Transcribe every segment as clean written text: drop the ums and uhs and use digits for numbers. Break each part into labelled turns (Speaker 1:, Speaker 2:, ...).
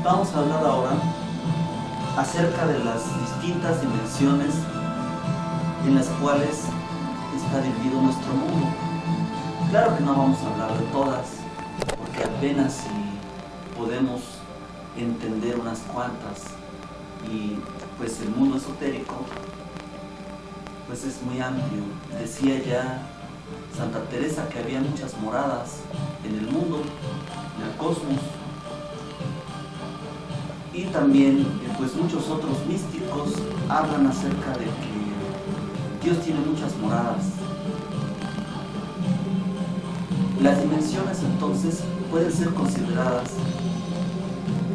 Speaker 1: Vamos a hablar ahora acerca de las distintas dimensiones en las cuales está dividido nuestro mundo. Claro que no vamos a hablar de todas, porque apenas si podemos entender unas cuantas, y pues el mundo esotérico pues es muy amplio. Decía ya Santa Teresa que había muchas moradas en el mundo, en el cosmos, y también pues muchos otros místicos hablan acerca de que Dios tiene muchas moradas. Las dimensiones entonces pueden ser consideradas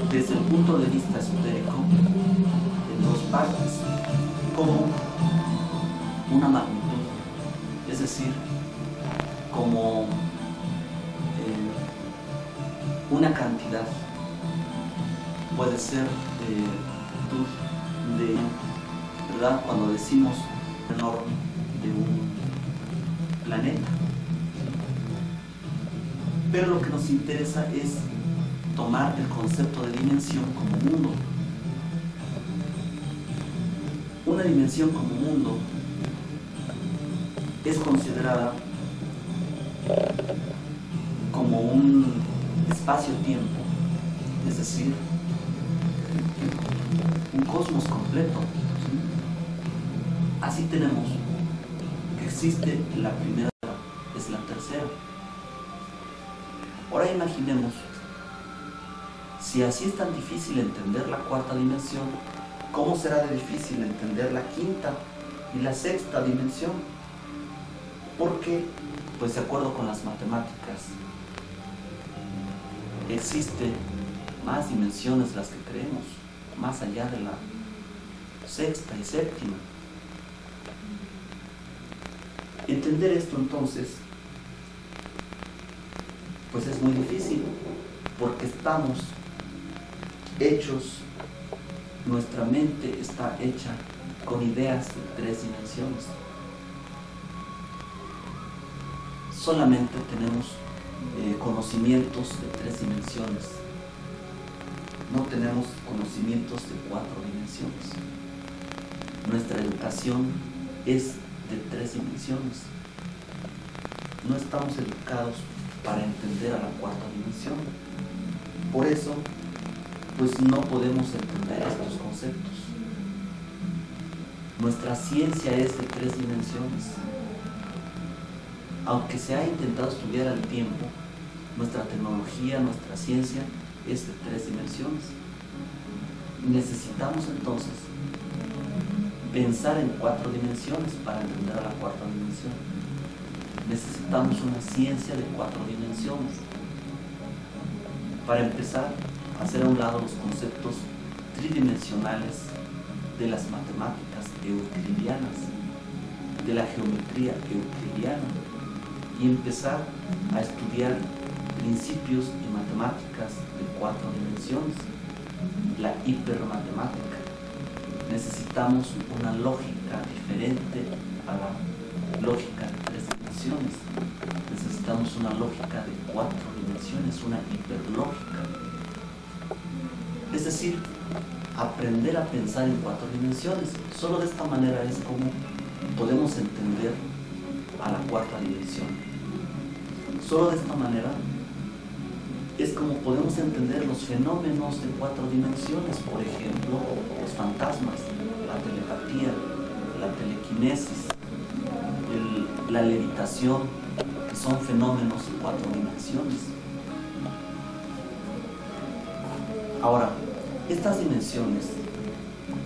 Speaker 1: desde el punto de vista esotérico en dos partes, como una magnitud, es decir, como una cantidad. Puede ser ¿verdad? Cuando decimos enorme de un planeta. Pero lo que nos interesa es tomar el concepto de dimensión como mundo. Una dimensión como mundo es considerada como un espacio-tiempo, es decir, un cosmos completo. Así tenemos que existe la primera, es la tercera. Ahora imaginemos, si así es tan difícil entender la cuarta dimensión, ¿cómo será de difícil entender la quinta y la sexta dimensión? Porque, pues de acuerdo con las matemáticas, existen más dimensiones las que creemos, más allá de la sexta y séptima. Entender esto entonces, pues es muy difícil, porque estamos hechos, nuestra mente está hecha con ideas de tres dimensiones. Solamente tenemos conocimientos de tres dimensiones. No tenemos conocimientos de cuatro dimensiones. Nuestra educación es de tres dimensiones. No estamos educados para entender a la cuarta dimensión. Por eso, pues no podemos entender estos conceptos. Nuestra ciencia es de tres dimensiones. Aunque se ha intentado estudiar al tiempo, nuestra tecnología, nuestra ciencia es de tres dimensiones. Necesitamos entonces pensar en cuatro dimensiones para entender a la cuarta dimensión. Necesitamos una ciencia de cuatro dimensiones. Para empezar, hacer a un lado los conceptos tridimensionales de las matemáticas euclidianas, de la geometría euclidiana, y empezar a estudiar principios y matemáticas de cuatro dimensiones, la hipermatemática. Necesitamos una lógica diferente a la lógica de tres dimensiones. Necesitamos una lógica de cuatro dimensiones, una hiperlógica. Es decir, aprender a pensar en cuatro dimensiones. Solo de esta manera es como podemos entender a la cuarta dimensión. Solo de esta manera es como podemos entender los fenómenos de cuatro dimensiones, por ejemplo, los fantasmas, la telepatía, la telequinesis, la levitación, que son fenómenos de cuatro dimensiones. Ahora, estas dimensiones,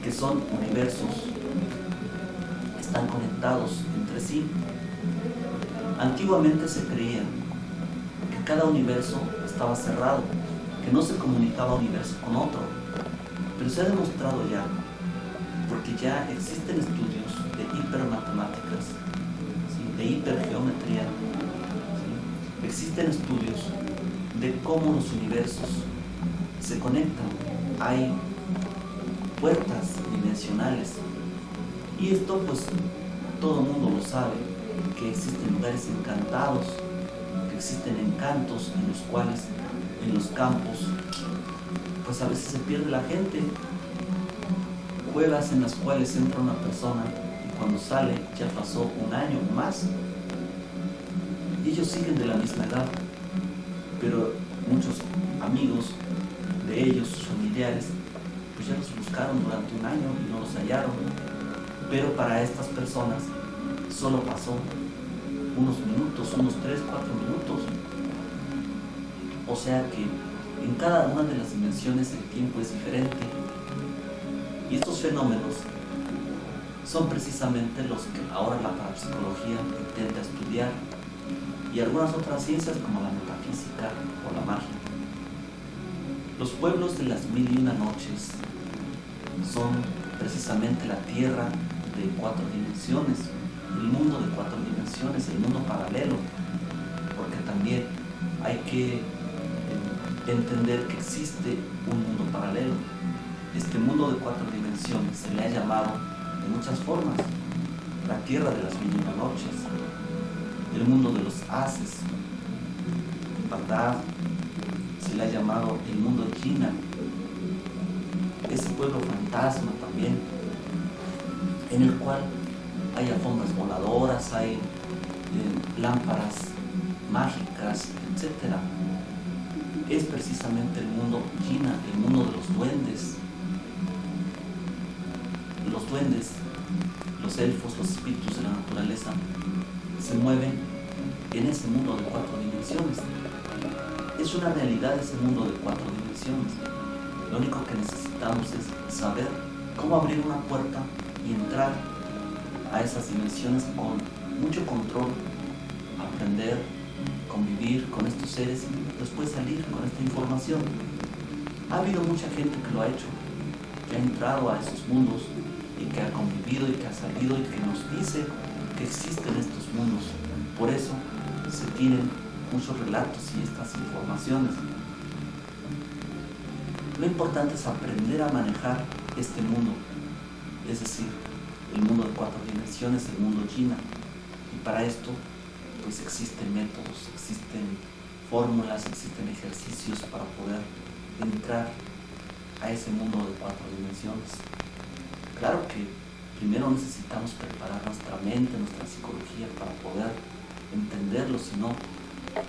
Speaker 1: que son universos, están conectados entre sí. Antiguamente se creía que cada universo estaba cerrado, que no se comunicaba universo con otro, pero se ha demostrado ya, porque ya existen estudios de hipermatemáticas, ¿sí?, de hipergeometría, ¿sí?, existen estudios de cómo los universos se conectan, hay puertas dimensionales, y esto pues todo el mundo lo sabe, que existen lugares encantados, que existen encantos en los cuales, en los campos pues a veces se pierde la gente. Cuevas en las cuales entra una persona y cuando sale ya pasó un año o más. Y ellos siguen de la misma edad, pero muchos amigos de ellos, sus familiares, pues ya los buscaron durante un año y no los hallaron. Pero para estas personas solo pasó unos minutos, unos 3, 4 minutos. O sea que en cada una de las dimensiones el tiempo es diferente. Y estos fenómenos son precisamente los que ahora la parapsicología intenta estudiar, y algunas otras ciencias como la metafísica o la magia. Los pueblos de las 1001 noches son precisamente la tierra de 4 dimensiones, el mundo de 4 dimensiones, el mundo paralelo, porque también hay que entender que existe un mundo paralelo. Este mundo de 4 dimensiones se le ha llamado de muchas formas: la tierra de las 1001 noches, el mundo de los haces, Bagdad, se le ha llamado el mundo de China, ese pueblo fantasma también, en el cual hay alfombras voladoras, hay lámparas mágicas, etc. Es precisamente el mundo China, el mundo de los duendes. Los duendes, los elfos, los espíritus de la naturaleza se mueven en ese mundo de 4 dimensiones. Es una realidad ese mundo de 4 dimensiones. Lo único que necesitamos es saber cómo abrir una puerta y entrar a esas dimensiones con mucho control, aprender, convivir con estos seres y después salir con esta información. Ha habido mucha gente que lo ha hecho, que ha entrado a esos mundos y que ha convivido y que ha salido y que nos dice que existen estos mundos. Por eso se tienen muchos relatos y estas informaciones. Lo importante es aprender a manejar este mundo, es decir, el mundo de 4 dimensiones, el mundo China. Y para esto pues existen métodos, existen fórmulas, existen ejercicios para poder entrar a ese mundo de 4 dimensiones. Claro que primero necesitamos preparar nuestra mente, nuestra psicología para poder entenderlo, si no,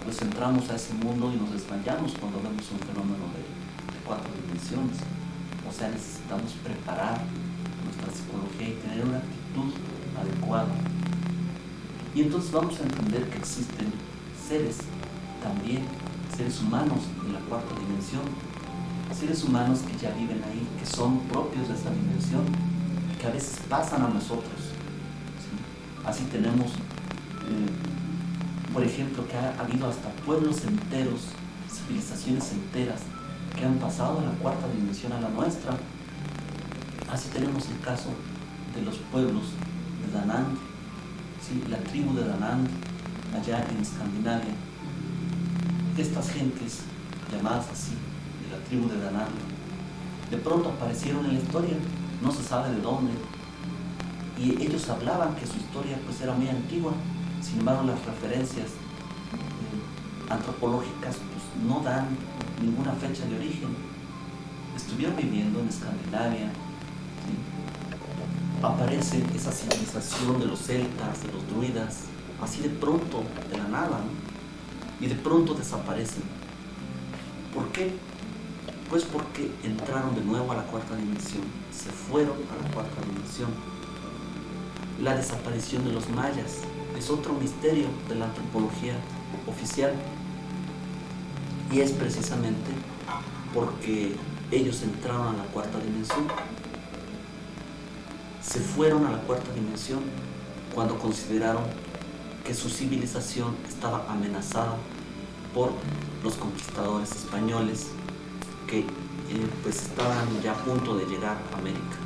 Speaker 1: pues entramos a ese mundo y nos desmayamos cuando vemos un fenómeno de 4 dimensiones. O sea, necesitamos preparar nuestra psicología y tener una actitud adecuada. Y entonces vamos a entender que existen seres también, seres humanos en la 4ª dimensión, seres humanos que ya viven ahí, que son propios de esa dimensión, que a veces pasan a nosotros, ¿sí? Así tenemos, por ejemplo, que ha habido hasta pueblos enteros, civilizaciones enteras, que han pasado de la 4ª dimensión a la nuestra. Así tenemos el caso de los pueblos de Danand, ¿sí? La tribu de Danand, allá en Escandinavia. Estas gentes, llamadas así, de la tribu de Danand, de pronto aparecieron en la historia, no se sabe de dónde, y ellos hablaban que su historia pues era muy antigua. Sin embargo, las referencias antropológicas pues no dan ninguna fecha de origen. Estuvieron viviendo en Escandinavia, ¿sí? Aparece esa civilización de los celtas, de los druidas, así de pronto, de la nada, ¿no? Y de pronto desaparecen. ¿Por qué? Pues porque entraron de nuevo a la 4ª dimensión, se fueron a la 4ª dimensión. La desaparición de los mayas es otro misterio de la antropología oficial, y es precisamente porque ellos entraron a la 4ª dimensión, se fueron a la 4ª dimensión cuando consideraron que su civilización estaba amenazada por los conquistadores españoles que pues estaban ya a punto de llegar a América.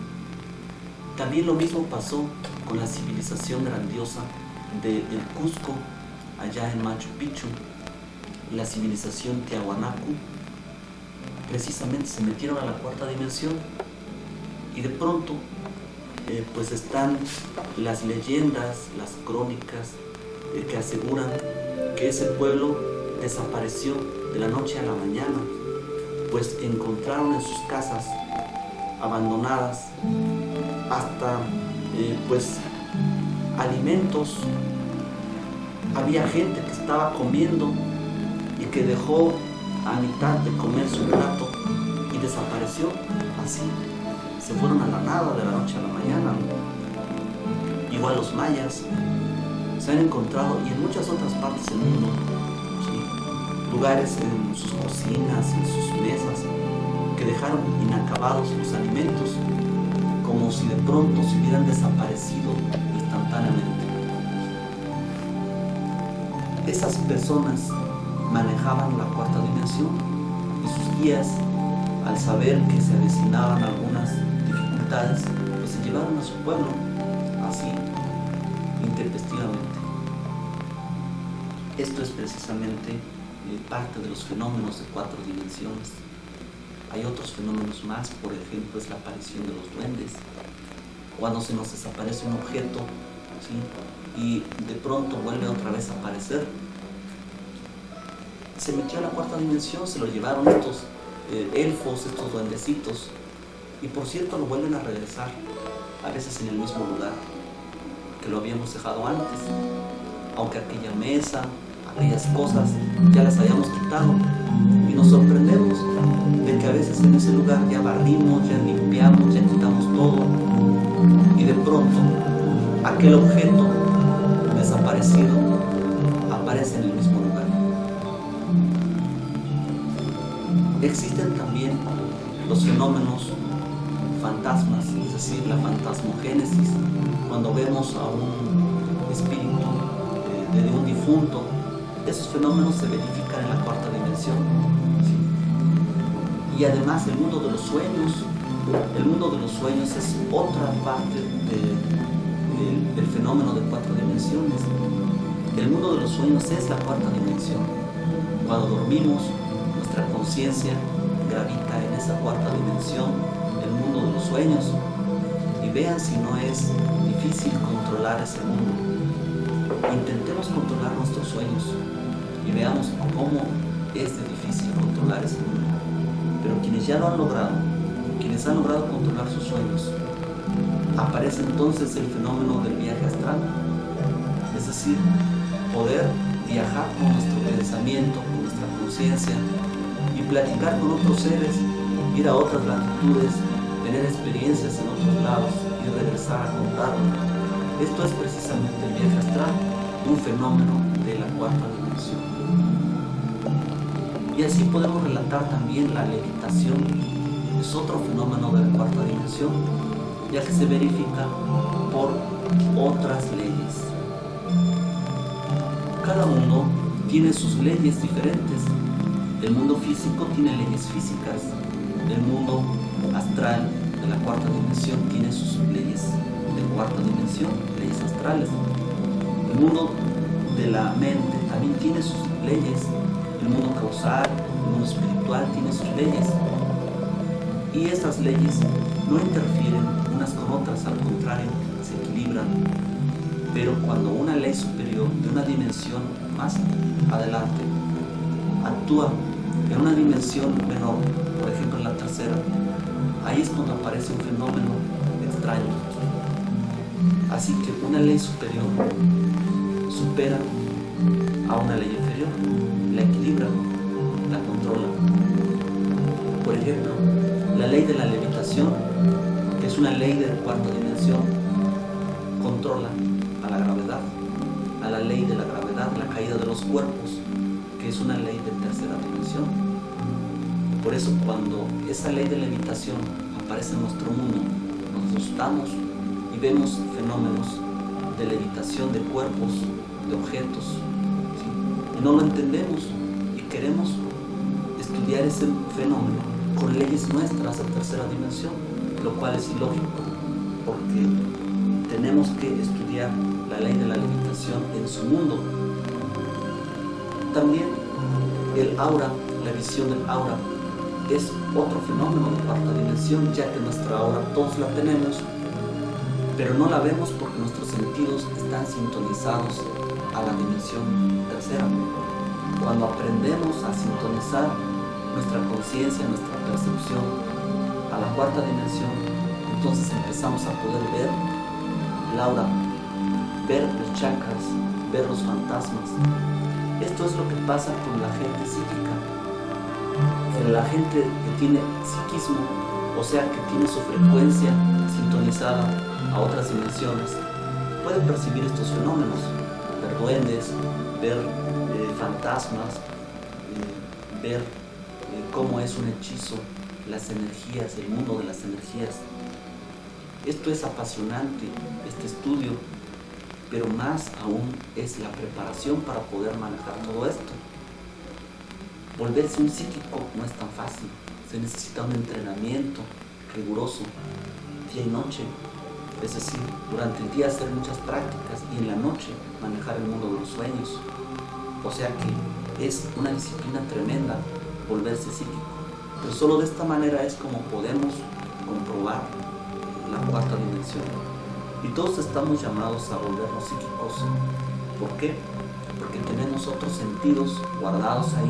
Speaker 1: También lo mismo pasó con la civilización grandiosa del Cusco, allá en Machu Picchu, la civilización Tiahuanacu. Precisamente se metieron a la 4ª dimensión y de pronto pues están las leyendas, las crónicas que aseguran que ese pueblo desapareció de la noche a la mañana. pues encontraron en sus casas abandonadas hasta pues alimentos. Había gente que estaba comiendo y que dejó a mitad de comer su plato y desapareció así. Se fueron a la nada de la noche a la mañana. Igual los mayas se han encontrado, y en muchas otras partes del mundo, ¿sí?, lugares en sus cocinas, en sus mesas, que dejaron inacabados los alimentos, como si de pronto se hubieran desaparecido instantáneamente. Esas personas manejaban la cuarta dimensión, y sus guías, al saber que se avecinaban algunas dificultades, pues se llevaron a su pueblo así, intempestivamente. Esto es precisamente parte de los fenómenos de cuatro dimensiones. Hay otros fenómenos más, por ejemplo, es la aparición de los duendes. Cuando se nos desaparece un objeto, ¿sí?, y de pronto vuelve otra vez a aparecer. Se metió a la cuarta dimensión, se lo llevaron estos elfos, estos duendecitos, y por cierto lo vuelven a regresar, a veces en el mismo lugar que lo habíamos dejado antes, aunque aquella mesa, aquellas cosas ya las hayamos quitado, y nos sorprendemos de que a veces en ese lugar ya barrimos, ya limpiamos, ya quitamos todo, y de pronto aquel objeto desaparecido aparece en el mismo lugar. Existen también los fenómenos fantasmas, es decir, la fantasmogénesis, cuando vemos a un espíritu de un difunto. Esos fenómenos se verifican en la cuarta dimensión, ¿sí? Y además el mundo de los sueños. El mundo de los sueños es otra parte del fenómeno de cuatro dimensiones. El mundo de los sueños es la cuarta dimensión. Cuando dormimos, nuestra conciencia gravita en esa cuarta dimensión, el mundo de los sueños, y vean si no es difícil controlar ese mundo. Intentemos controlar nuestros sueños y veamos cómo es de difícil controlar ese mundo. Pero quienes ya lo han logrado, quienes han logrado controlar sus sueños, aparece entonces el fenómeno del viaje astral, es decir, poder viajar con nuestro pensamiento, con nuestra conciencia, y platicar con otros seres, ir a otras latitudes, tener experiencias en otros lados y regresar a contarlo. Esto es precisamente el viaje astral, un fenómeno de la cuarta dimensión. Y así podemos relatar también la levitación, es otro fenómeno de la cuarta dimensión, ya que se verifica por otras leyes. Cada mundo tiene sus leyes diferentes. El mundo físico tiene leyes físicas, el mundo astral de la cuarta dimensión tiene sus leyes de cuarta dimensión, leyes astrales. El mundo de la mente también tiene sus leyes, el mundo causal, el mundo espiritual tiene sus leyes. Y estas leyes no interfieren unas con otras, al contrario, se equilibran. Pero cuando una ley superior de una dimensión más adelante actúa en una dimensión menor, por ejemplo en la tercera, ahí es cuando aparece un fenómeno extraño. Así que una ley superior supera a una ley inferior, la equilibra, la controla. Por ejemplo, la ley de la levitación, que es una ley de la cuarta dimensión, controla a la gravedad, a la ley de la gravedad, la caída de los cuerpos, que es una ley de tercera dimensión. Por eso cuando esa ley de levitación aparece en nuestro mundo, nos asustamos y vemos fenómenos de levitación de cuerpos, de objetos, ¿sí? Y no lo entendemos y queremos estudiar ese fenómeno con leyes nuestras de tercera dimensión, lo cual es ilógico, porque tenemos que estudiar la ley de la levitación en su mundo. También el aura, la visión del aura, es otro fenómeno de cuarta dimensión, ya que nuestra aura todos la tenemos, pero no la vemos porque nuestros sentidos están sintonizados a la dimensión tercera. Cuando aprendemos a sintonizar nuestra conciencia, nuestra percepción a la cuarta dimensión, entonces empezamos a poder ver el aura, ver los chakras, ver los fantasmas. Esto es lo que pasa con la gente psíquica. La gente que tiene psiquismo, o sea que tiene su frecuencia sintonizada a otras dimensiones, puede percibir estos fenómenos, ver duendes, ver fantasmas, ver cómo es un hechizo, las energías, el mundo de las energías. Esto es apasionante, este estudio, pero más aún es la preparación para poder manejar todo esto. Volverse un psíquico no es tan fácil, se necesita un entrenamiento riguroso, día y noche, es decir, durante el día hacer muchas prácticas y en la noche manejar el mundo de los sueños. O sea que es una disciplina tremenda volverse psíquico, pero solo de esta manera es como podemos comprobar la cuarta dimensión. Y todos estamos llamados a volvernos psíquicos. ¿Por qué? Porque tenemos otros sentidos guardados ahí,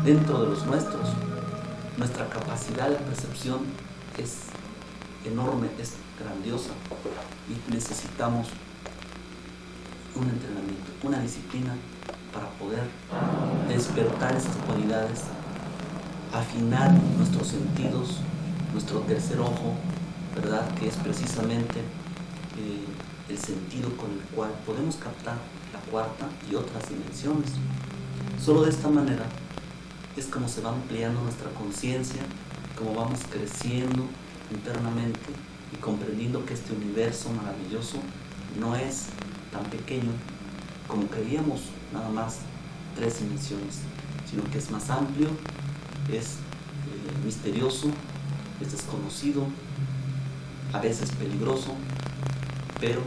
Speaker 1: dentro de los nuestros. Nuestra capacidad de percepción es enorme, es grandiosa, y necesitamos un entrenamiento, una disciplina para poder despertar esas cualidades, afinar nuestros sentidos, nuestro tercer ojo, ¿verdad? Que es precisamente el sentido con el cual podemos captar la cuarta y otras dimensiones. Solo de esta manera es como se va ampliando nuestra conciencia, como vamos creciendo internamente y comprendiendo que este universo maravilloso no es tan pequeño como creíamos, nada más 3 dimensiones, sino que es más amplio, es misterioso, es desconocido, a veces peligroso, pero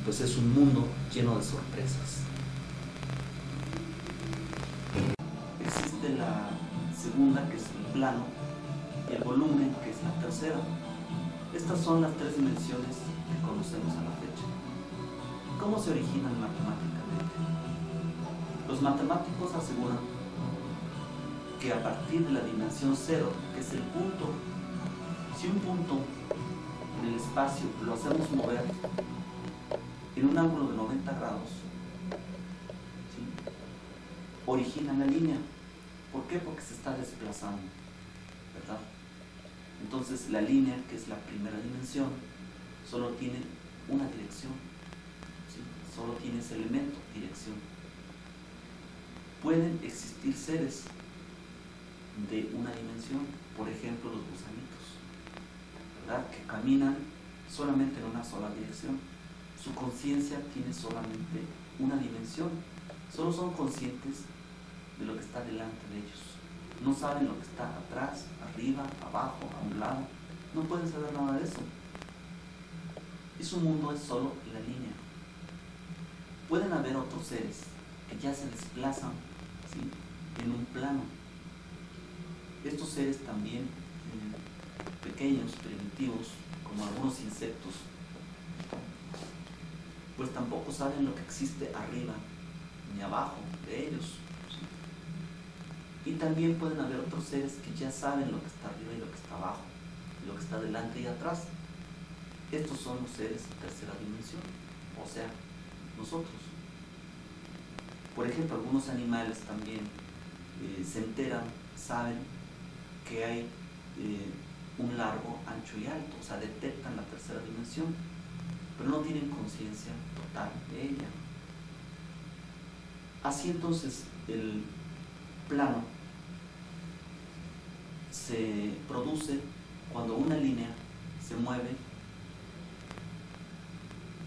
Speaker 1: pues es un mundo lleno de sorpresas. Existe la segunda, que es el plano, y el volumen, que es la tercera. Estas son las 3 dimensiones que conocemos a la fecha. ¿Cómo se originan matemáticamente? Los matemáticos aseguran que a partir de la dimensión 0, que es el punto, si un punto en el espacio lo hacemos mover en un ángulo de 90 grados, ¿sí?, origina la línea. ¿Por qué? Porque se está desplazando, ¿verdad? Entonces la línea, que es la primera dimensión, solo tiene una dirección, ¿sí? Solo tiene ese elemento, dirección. Pueden existir seres de una dimensión, por ejemplo los gusanitos, ¿verdad?, que caminan solamente en una sola dirección. Su conciencia tiene solamente una dimensión, solo son conscientes de lo que está delante de ellos. No saben lo que está atrás, arriba, abajo, a un lado. No pueden saber nada de eso. Y su mundo es solo la línea. Pueden haber otros seres que ya se desplazan, ¿sí?, en un plano. Estos seres también pequeños, primitivos, como algunos insectos, pues tampoco saben lo que existe arriba ni abajo de ellos, ¿sí? Y también pueden haber otros seres que ya saben lo que está arriba y lo que está abajo, y lo que está delante y atrás. Estos son los seres de tercera dimensión, o sea, nosotros. Por ejemplo, algunos animales también se enteran, saben que hay un largo, ancho y alto, o sea, detectan la tercera dimensión, pero no tienen conciencia total de ella. Así entonces el plano se produce cuando una línea se mueve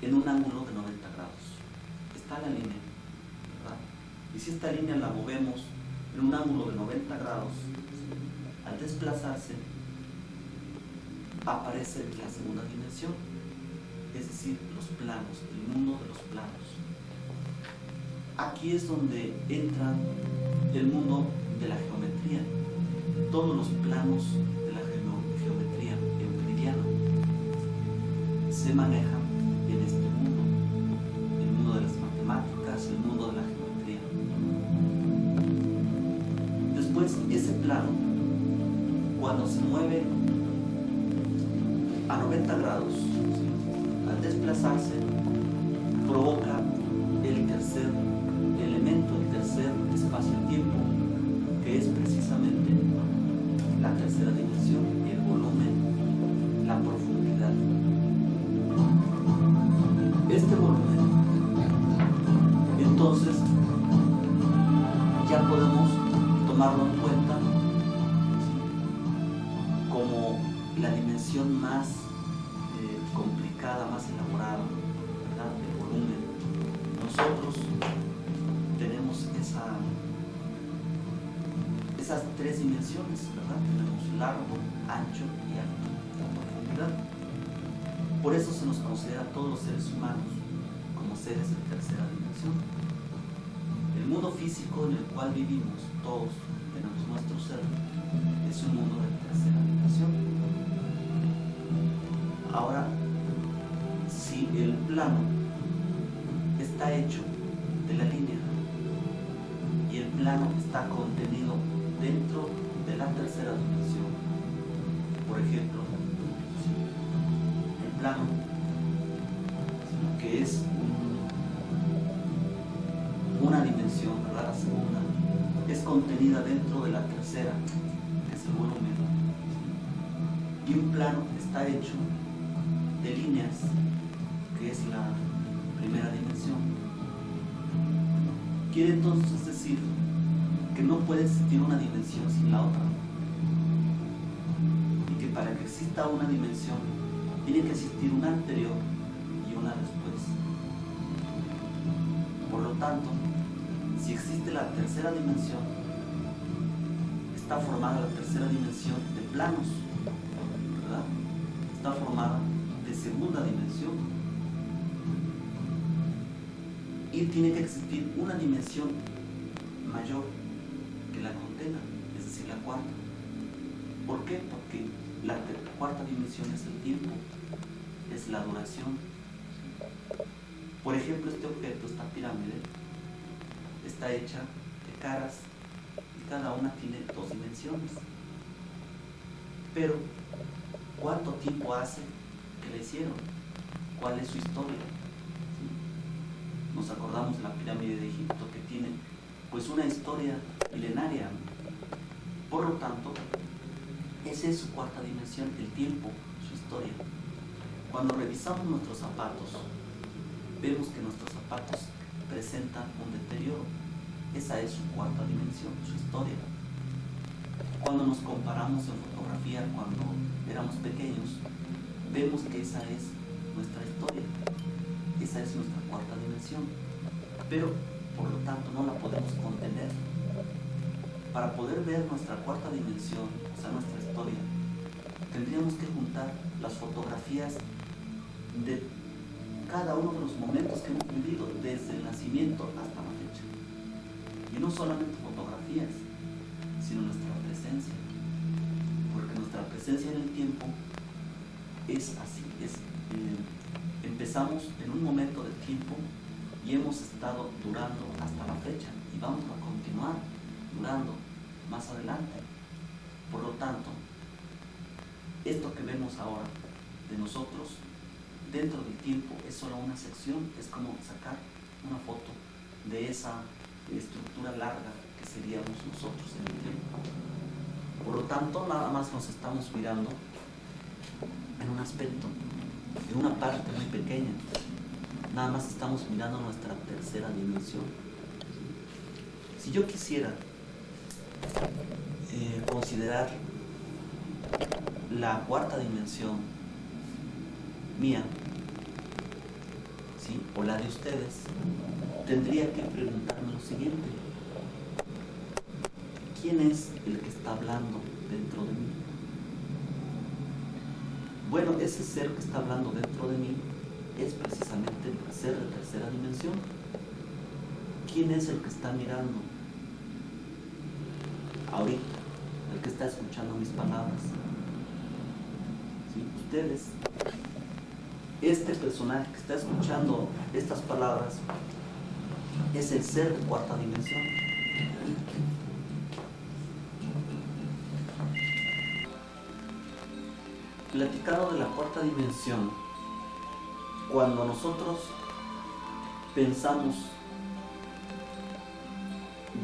Speaker 1: en un ángulo de 90 grados. Está la línea, ¿verdad? Y si esta línea la movemos en un ángulo de 90 grados, al desplazarse aparece la segunda dimensión, es decir, los planos, el mundo de los planos. Aquí es donde entra el mundo de la geometría, todos los planos de la geometría euclidiana se manejan en este mundo, el mundo de las matemáticas, el mundo de la geometría. Después, ese plano, cuando se mueve a 90 grados, ¿sí?, al desplazarse, provoca el tercer elemento, el tercer espacio-tiempo, que es precisamente la tercera dimensión, el volumen, la profundidad. Este volumen, entonces, ya podemos tomarlo en cuenta, ¿sí?, como la dimensión más complicada, más elaborada, ¿verdad?, del volumen. Nosotros tenemos esas tres dimensiones, ¿verdad? Tenemos largo, ancho y alto, la profundidad. Por eso se nos considera a todos los seres humanos como seres de tercera dimensión. El mundo físico en el cual vivimos, todos tenemos nuestro ser, es un mundo de tercera dimensión. Ahora, si el plano está hecho de la línea y el plano está contenido dentro de la tercera dimensión, por ejemplo, el plano, que es una dimensión, ¿verdad?, la segunda, es contenida dentro de la tercera, que es el volumen, y un plano está hecho de líneas, que es la primera dimensión. Quiere entonces decir que no puede existir una dimensión sin la otra, y que para que exista una dimensión tiene que existir una anterior y una después. Por lo tanto, si existe la tercera dimensión, está formada la tercera dimensión de planos, ¿verdad? Está formada de segunda dimensión, y tiene que existir una dimensión mayor que la condena, es decir, la cuarta. ¿Por qué? Porque la cuarta dimensión es el tiempo, es la duración. Por ejemplo, este objeto, esta pirámide, está hecha de caras y cada una tiene dos dimensiones. Pero, ¿cuánto tiempo hace que la hicieron? ¿Cuál es su historia? ¿Sí? Nos acordamos de la pirámide de Egipto, que tiene pues una historia milenaria. Por lo tanto, esa es su cuarta dimensión, el tiempo, su historia. Cuando revisamos nuestros zapatos, vemos que nuestros zapatos presentan un deterioro. Esa es su cuarta dimensión, su historia. Cuando nos comparamos en fotografía cuando éramos pequeños, vemos que esa es nuestra historia, esa es nuestra cuarta dimensión, pero por lo tanto no la podemos contener. Para poder ver nuestra cuarta dimensión, o sea, nuestra historia, tendríamos que juntar las fotografías de cada uno de los momentos que hemos vivido, desde el nacimiento hasta la fecha. Y no solamente fotografías, sino nuestra presencia, porque nuestra presencia en el tiempo es así, empezamos en un momento de tiempo y hemos estado durando hasta la fecha y vamos a continuar durando más adelante. Por lo tanto, esto que vemos ahora de nosotros dentro del tiempo es solo una sección, es como sacar una foto de esa estructura larga que seríamos nosotros en el tiempo. Por lo tanto, nada más nos estamos mirando en un aspecto, en una parte muy pequeña. Nada más estamos mirando nuestra tercera dimensión. Si yo quisiera considerar la cuarta dimensión mía, ¿sí?, o la de ustedes, tendría que preguntarme lo siguiente: ¿quién es el que está hablando dentro de mí? Bueno, ese ser que está hablando dentro de mí es precisamente el ser de tercera dimensión. ¿Quién es el que está mirando ahorita? El que está escuchando mis palabras. ¿Sí? Ustedes. Este personaje que está escuchando estas palabras es el ser de cuarta dimensión. platicado de la cuarta dimensión, cuando nosotros pensamos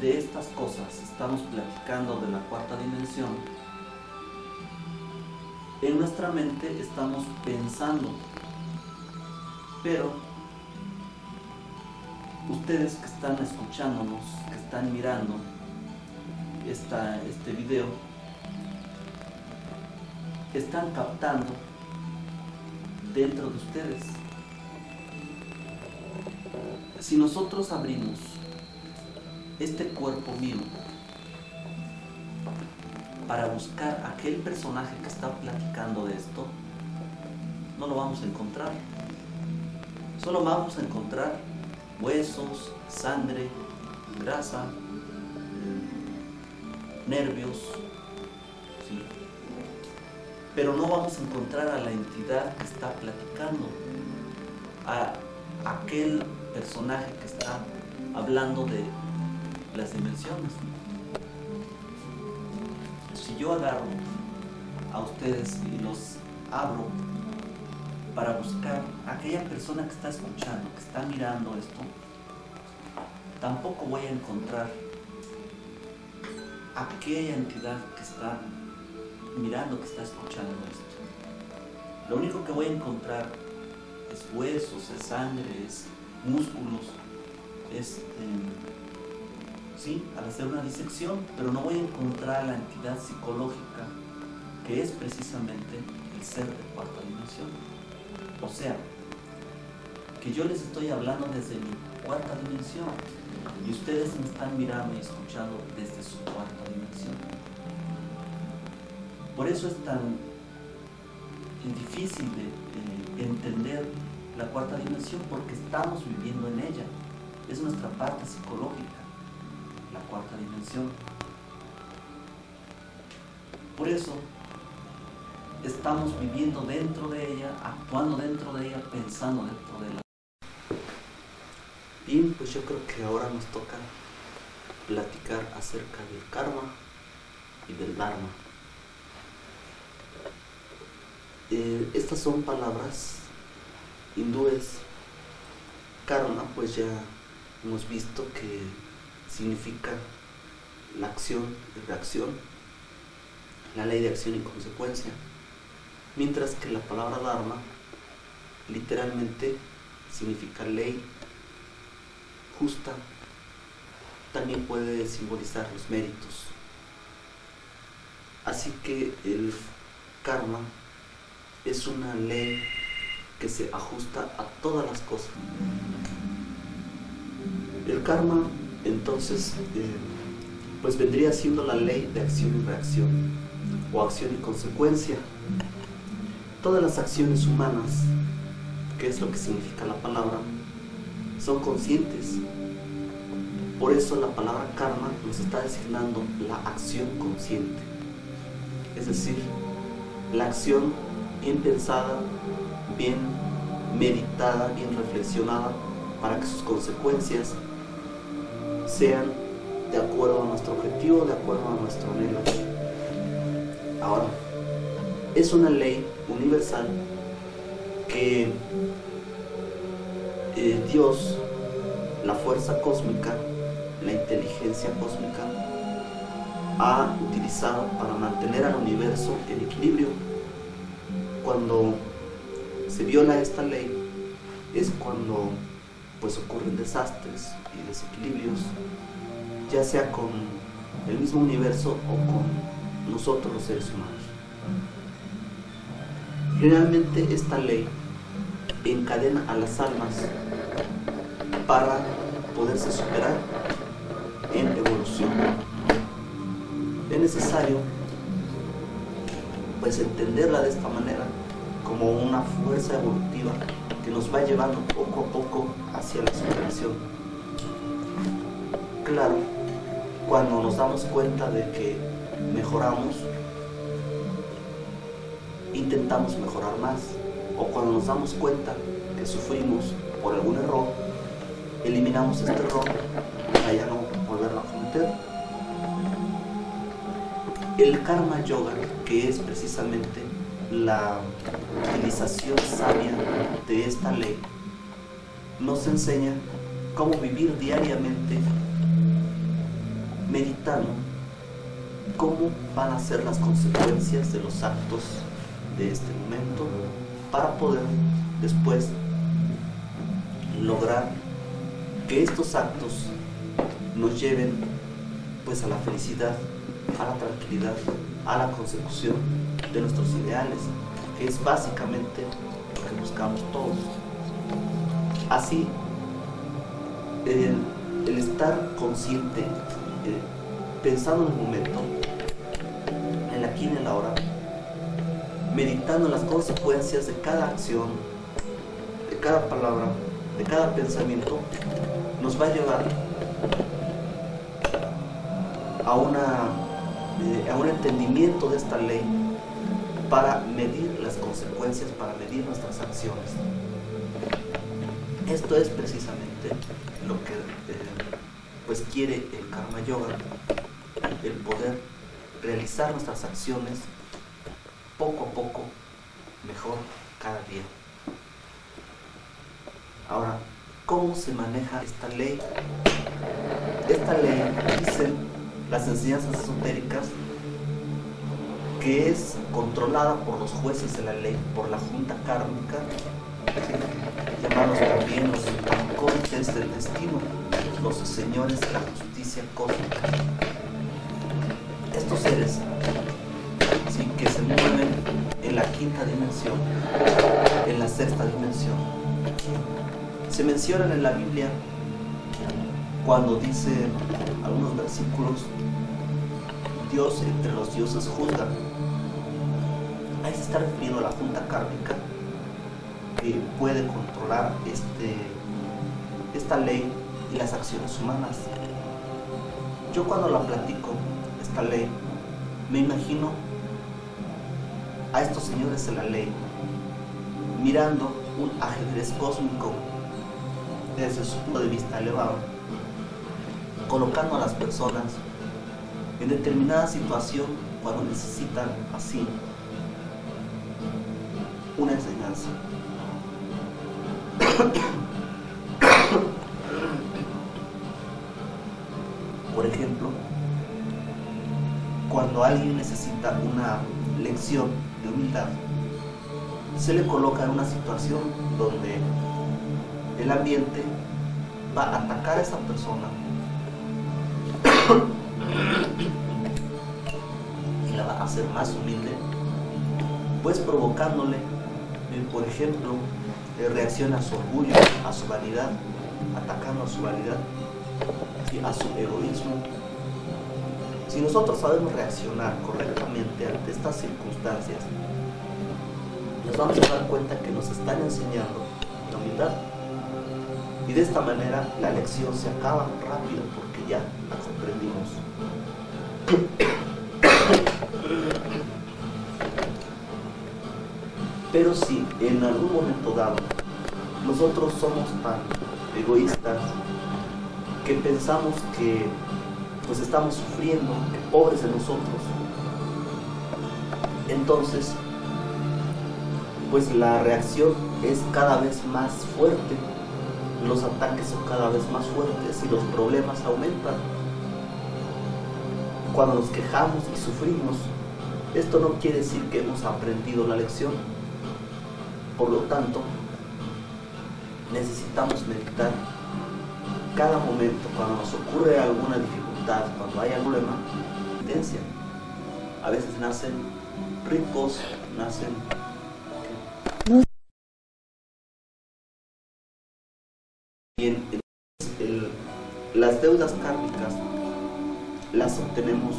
Speaker 1: de estas cosas, estamos platicando de la cuarta dimensión, en nuestra mente estamos pensando, pero ustedes que están escuchándonos, que están mirando este video, están captando dentro de ustedes. Si nosotros abrimos este cuerpo mío para buscar aquel personaje que está platicando de esto, no lo vamos a encontrar. Solo vamos a encontrar huesos, sangre, grasa, nervios, ¿sí? Pero no vamos a encontrar a la entidad que está platicando, a aquel personaje que está hablando de las dimensiones. Si yo agarro a ustedes y los abro para buscar a aquella persona que está escuchando, que está mirando esto, tampoco voy a encontrar aquella entidad que está mirando, que está escuchando esto. Lo único que voy a encontrar es huesos, es sangre, es músculos, sí, al hacer una disección, pero no voy a encontrar la entidad psicológica que es precisamente el ser de cuarta dimensión. O sea, que yo les estoy hablando desde mi cuarta dimensión y ustedes me están mirando y escuchando desde su cuarta dimensión. Por eso es tan difícil de entender la cuarta dimensión, porque estamos viviendo en ella. Es nuestra parte psicológica, la cuarta dimensión. Por eso estamos viviendo dentro de ella, actuando dentro de ella, pensando dentro de ella. Bien, pues yo creo que ahora nos toca platicar acerca del karma y del dharma. Estas son palabras hindúes. Karma, pues ya hemos visto que significa la acción y reacción, la ley de acción y consecuencia, mientras que la palabra dharma literalmente significa ley justa. También puede simbolizar los méritos. Así que el karma es una ley que se ajusta a todas las cosas. El karma, entonces, pues vendría siendo la ley de acción y reacción, o acción y consecuencia. Todas las acciones humanas, que es lo que significa la palabra, son conscientes. Por eso la palabra karma nos está designando la acción consciente. Es decir, la acción bien pensada, bien meditada, bien reflexionada, para que sus consecuencias sean de acuerdo a nuestro objetivo, de acuerdo a nuestro anhelo. Ahora, es una ley universal que Dios, la fuerza cósmica, la inteligencia cósmica, ha utilizado para mantener al universo en equilibrio. Cuando se viola esta ley es cuando pues ocurren desastres y desequilibrios, ya sea con el mismo universo o con nosotros los seres humanos. Generalmente esta ley encadena a las almas para poderse superar en evolución. Es necesario pues entenderla de esta manera, como una fuerza evolutiva que nos va llevando poco a poco hacia la superación. Claro, cuando nos damos cuenta de que mejoramos, intentamos mejorar más, o cuando nos damos cuenta que sufrimos por algún error, eliminamos este error para ya no volverlo a cometer. El karma yoga, que es precisamente la utilización sabia de esta ley nos enseña cómo vivir diariamente meditando cómo van a ser las consecuencias de los actos de este momento para poder después lograr que estos actos nos lleven pues a la felicidad, a la tranquilidad, a la consecución de nuestros ideales, que es básicamente lo que buscamos todos. Así, el estar consciente, pensando en el momento, en el aquí y en el ahora, meditando en las consecuencias de cada acción, de cada palabra, de cada pensamiento, nos va a llevar a un entendimiento de esta ley para medir las consecuencias, para medir nuestras acciones. Esto es precisamente lo que pues quiere el Karma Yoga, el poder realizar nuestras acciones poco a poco, mejor cada día. Ahora, ¿cómo se maneja esta ley? Esta ley, dicen las enseñanzas esotéricas, que es controlada por los jueces de la ley, por la junta kármica, llamados también los arcontes del destino, los señores de la justicia cósmica. Estos seres, sí, que se mueven en la quinta dimensión, en la sexta dimensión, se mencionan en la Biblia cuando dice algunos versículos: Dios entre los dioses juzga. Ahí se está refiriendo a la junta kármica que puede controlar esta ley y las acciones humanas. Yo cuando la platico, esta ley, me imagino a estos señores de la ley mirando un ajedrez cósmico desde su punto de vista elevado, colocando a las personas en determinada situación cuando necesitan así una enseñanza. Por ejemplo, cuando alguien necesita una lección de humildad, se le coloca en una situación donde el ambiente va a atacar a esa persona y la va a hacer más humilde, pues provocándole, por ejemplo, reacción a su orgullo, a su vanidad, atacando a su vanidad y a su egoísmo. Si nosotros sabemos reaccionar correctamente ante estas circunstancias, nos vamos a dar cuenta que nos están enseñando la humildad, y de esta manera la lección se acaba rápido porque ya la comprendimos. Pero si en algún momento dado nosotros somos tan egoístas que pensamos que pues estamos sufriendo, que pobres de nosotros, entonces pues la reacción es cada vez más fuerte, los ataques son cada vez más fuertes y los problemas aumentan. Cuando nos quejamos y sufrimos, esto no quiere decir que hemos aprendido la lección. Por lo tanto, necesitamos meditar cada momento cuando nos ocurre alguna dificultad, cuando hay algún problema, intención. A veces nacen ricos, nacen bien. Las deudas kármicas las obtenemos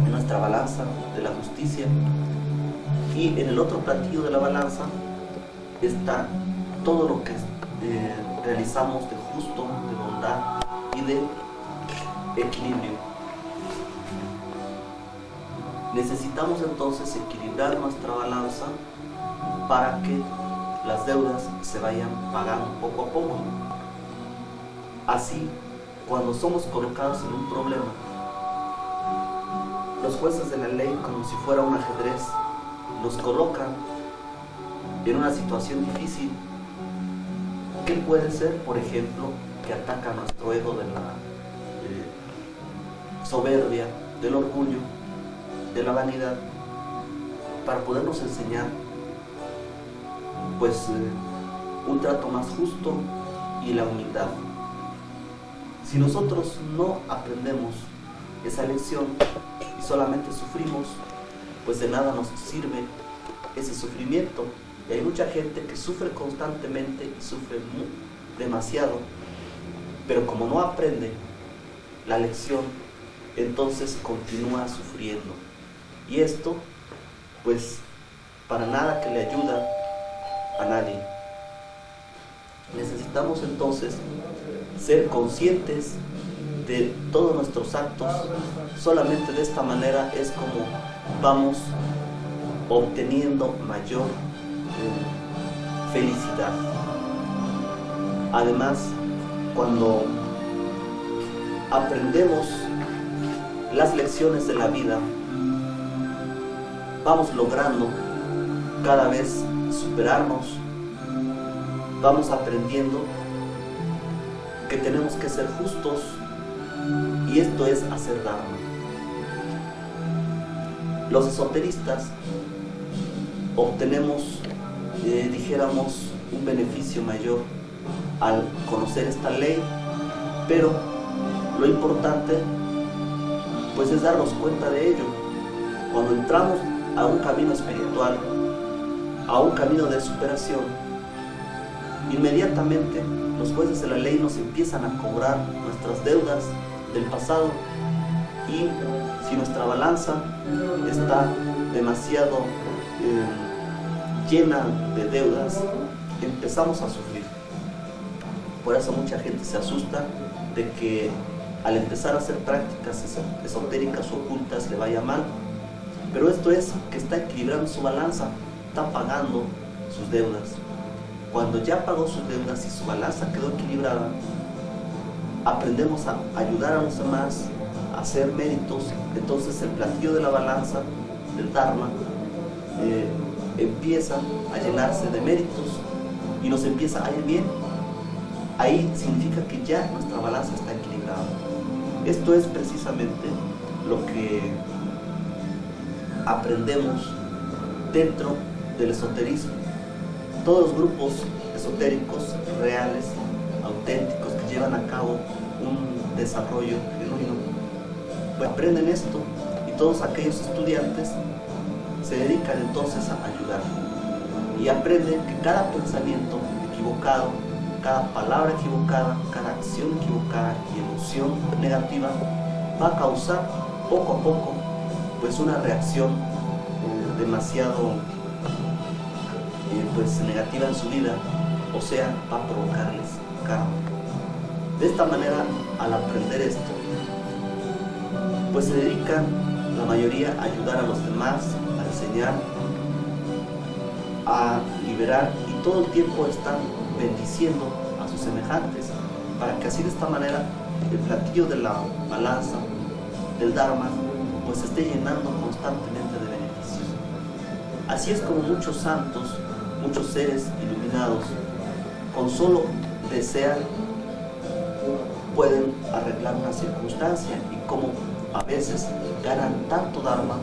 Speaker 1: en nuestra balanza de la justicia, y en el otro platillo de la balanza está todo lo que realizamos de justo, de bondad y de equilibrio. Necesitamos entonces equilibrar nuestra balanza para que las deudas se vayan pagando poco a poco. Así, cuando somos colocados en un problema, los jueces de la ley, como si fuera un ajedrez, nos colocan en una situación difícil, ¿qué puede ser? Por ejemplo, que ataca nuestro ego de la soberbia, del orgullo, de la vanidad, para podernos enseñar pues un trato más justo y la humildad. Si nosotros no aprendemos esa lección y solamente sufrimos, pues de nada nos sirve ese sufrimiento. Y hay mucha gente que sufre constantemente y sufre demasiado, pero como no aprende la lección, entonces continúa sufriendo. Y esto, pues, para nada que le ayuda a nadie. Necesitamos entonces ser conscientes de todos nuestros actos. Solamente de esta manera es como vamos obteniendo mayor felicidad. Además, cuando aprendemos las lecciones de la vida, vamos logrando cada vez superarnos, vamos aprendiendo que tenemos que ser justos, y esto es hacer dharma. Los esoteristas obtenemos, dijéramos, un beneficio mayor al conocer esta ley, pero lo importante pues es darnos cuenta de ello. Cuando entramos a un camino espiritual, a un camino de superación, inmediatamente los jueces de la ley nos empiezan a cobrar nuestras deudas del pasado, y si nuestra balanza está demasiado llena de deudas, empezamos a sufrir. Por eso mucha gente se asusta de que al empezar a hacer prácticas esotéricas o ocultas le vaya mal, pero esto es que está equilibrando su balanza, está pagando sus deudas. Cuando ya pagó sus deudas y su balanza quedó equilibrada, aprendemos a ayudar a los demás, a hacer méritos. Entonces el platillo de la balanza, del Dharma, empieza a llenarse de méritos y nos empieza a ir bien. Ahí significa que ya nuestra balanza está equilibrada. Esto es precisamente lo que aprendemos dentro del esoterismo. Todos los grupos esotéricos reales, auténticos, que llevan a cabo un desarrollo genuino, pues aprenden esto, y todos aquellos estudiantes se dedican entonces a ayudar y aprenden que cada pensamiento equivocado, cada palabra equivocada, cada acción equivocada y emoción negativa va a causar poco a poco pues una reacción demasiado pues negativa en su vida, o sea, va a provocarles karma. De esta manera, al aprender esto, pues se dedican la mayoría a ayudar a los demás, a enseñar, a liberar, y todo el tiempo están bendiciendo a sus semejantes, para que así de esta manera el platillo de la balanza del Dharma pues se esté llenando constantemente de beneficios. Así es como muchos santos, muchos seres iluminados, con solo desear, pueden arreglar una circunstancia, y como a veces ganan tanto Dharma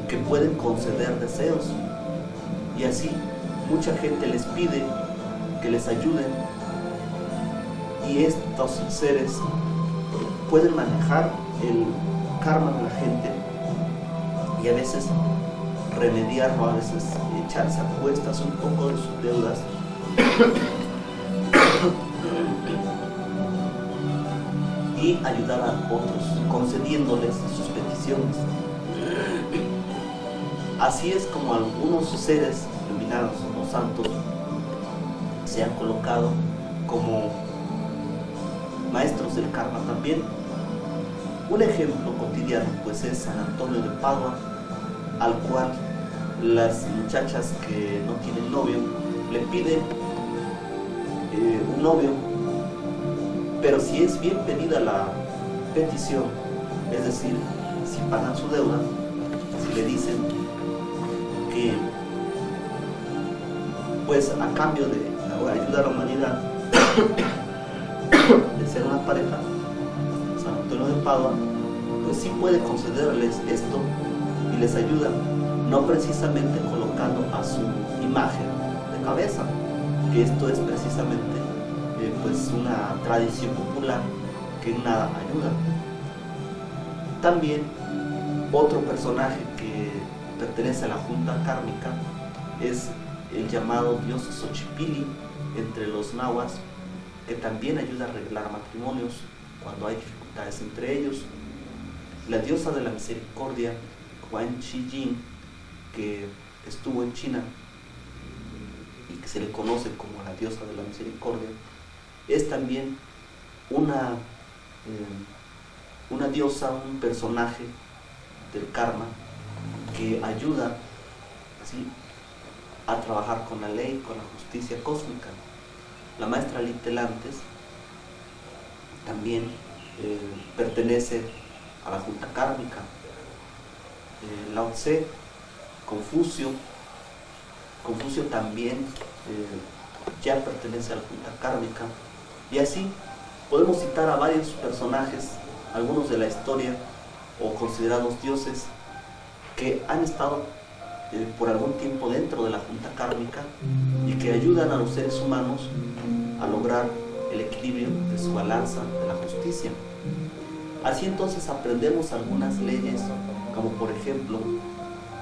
Speaker 1: que pueden conceder deseos, y así mucha gente les pide que les ayuden, y estos seres pueden manejar el karma de la gente y a veces remediarlo, a veces echarse a cuestas un poco de sus deudas y ayudar a otros concediéndoles sus peticiones. Así es como algunos seres iluminados o santos se han colocado como maestros del karma también. Un ejemplo cotidiano pues es San Antonio de Padua, al cual las muchachas que no tienen novio le piden un novio, pero si es bien pedida la petición, es decir, si pagan su deuda, si le dicen que pues a cambio de ayudar a la humanidad, de ser una pareja, San Antonio de Padua, pues sí puede concederles esto y les ayuda, no precisamente colocando a su imagen de cabeza, que esto es precisamente pues una tradición popular que en nada ayuda. También otro personaje que pertenece a la junta kármica es el llamado dios Xochipilli entre los nahuas, que también ayuda a arreglar matrimonios cuando hay dificultades entre ellos. La diosa de la misericordia, Quan Chi Yin, que estuvo en China y que se le conoce como la diosa de la misericordia, es también una diosa, un personaje del karma que ayuda, ¿sí?, a trabajar con la ley, con la justicia cósmica. La maestra Litelantes también pertenece a la junta kármica. Lao Tse, Confucio también ya pertenece a la junta kármica, y así podemos citar a varios personajes, algunos de la historia o considerados dioses, que han estado por algún tiempo dentro de la junta kármica y que ayudan a los seres humanos a lograr el equilibrio de su balanza de la justicia. Así entonces aprendemos algunas leyes, como por ejemplo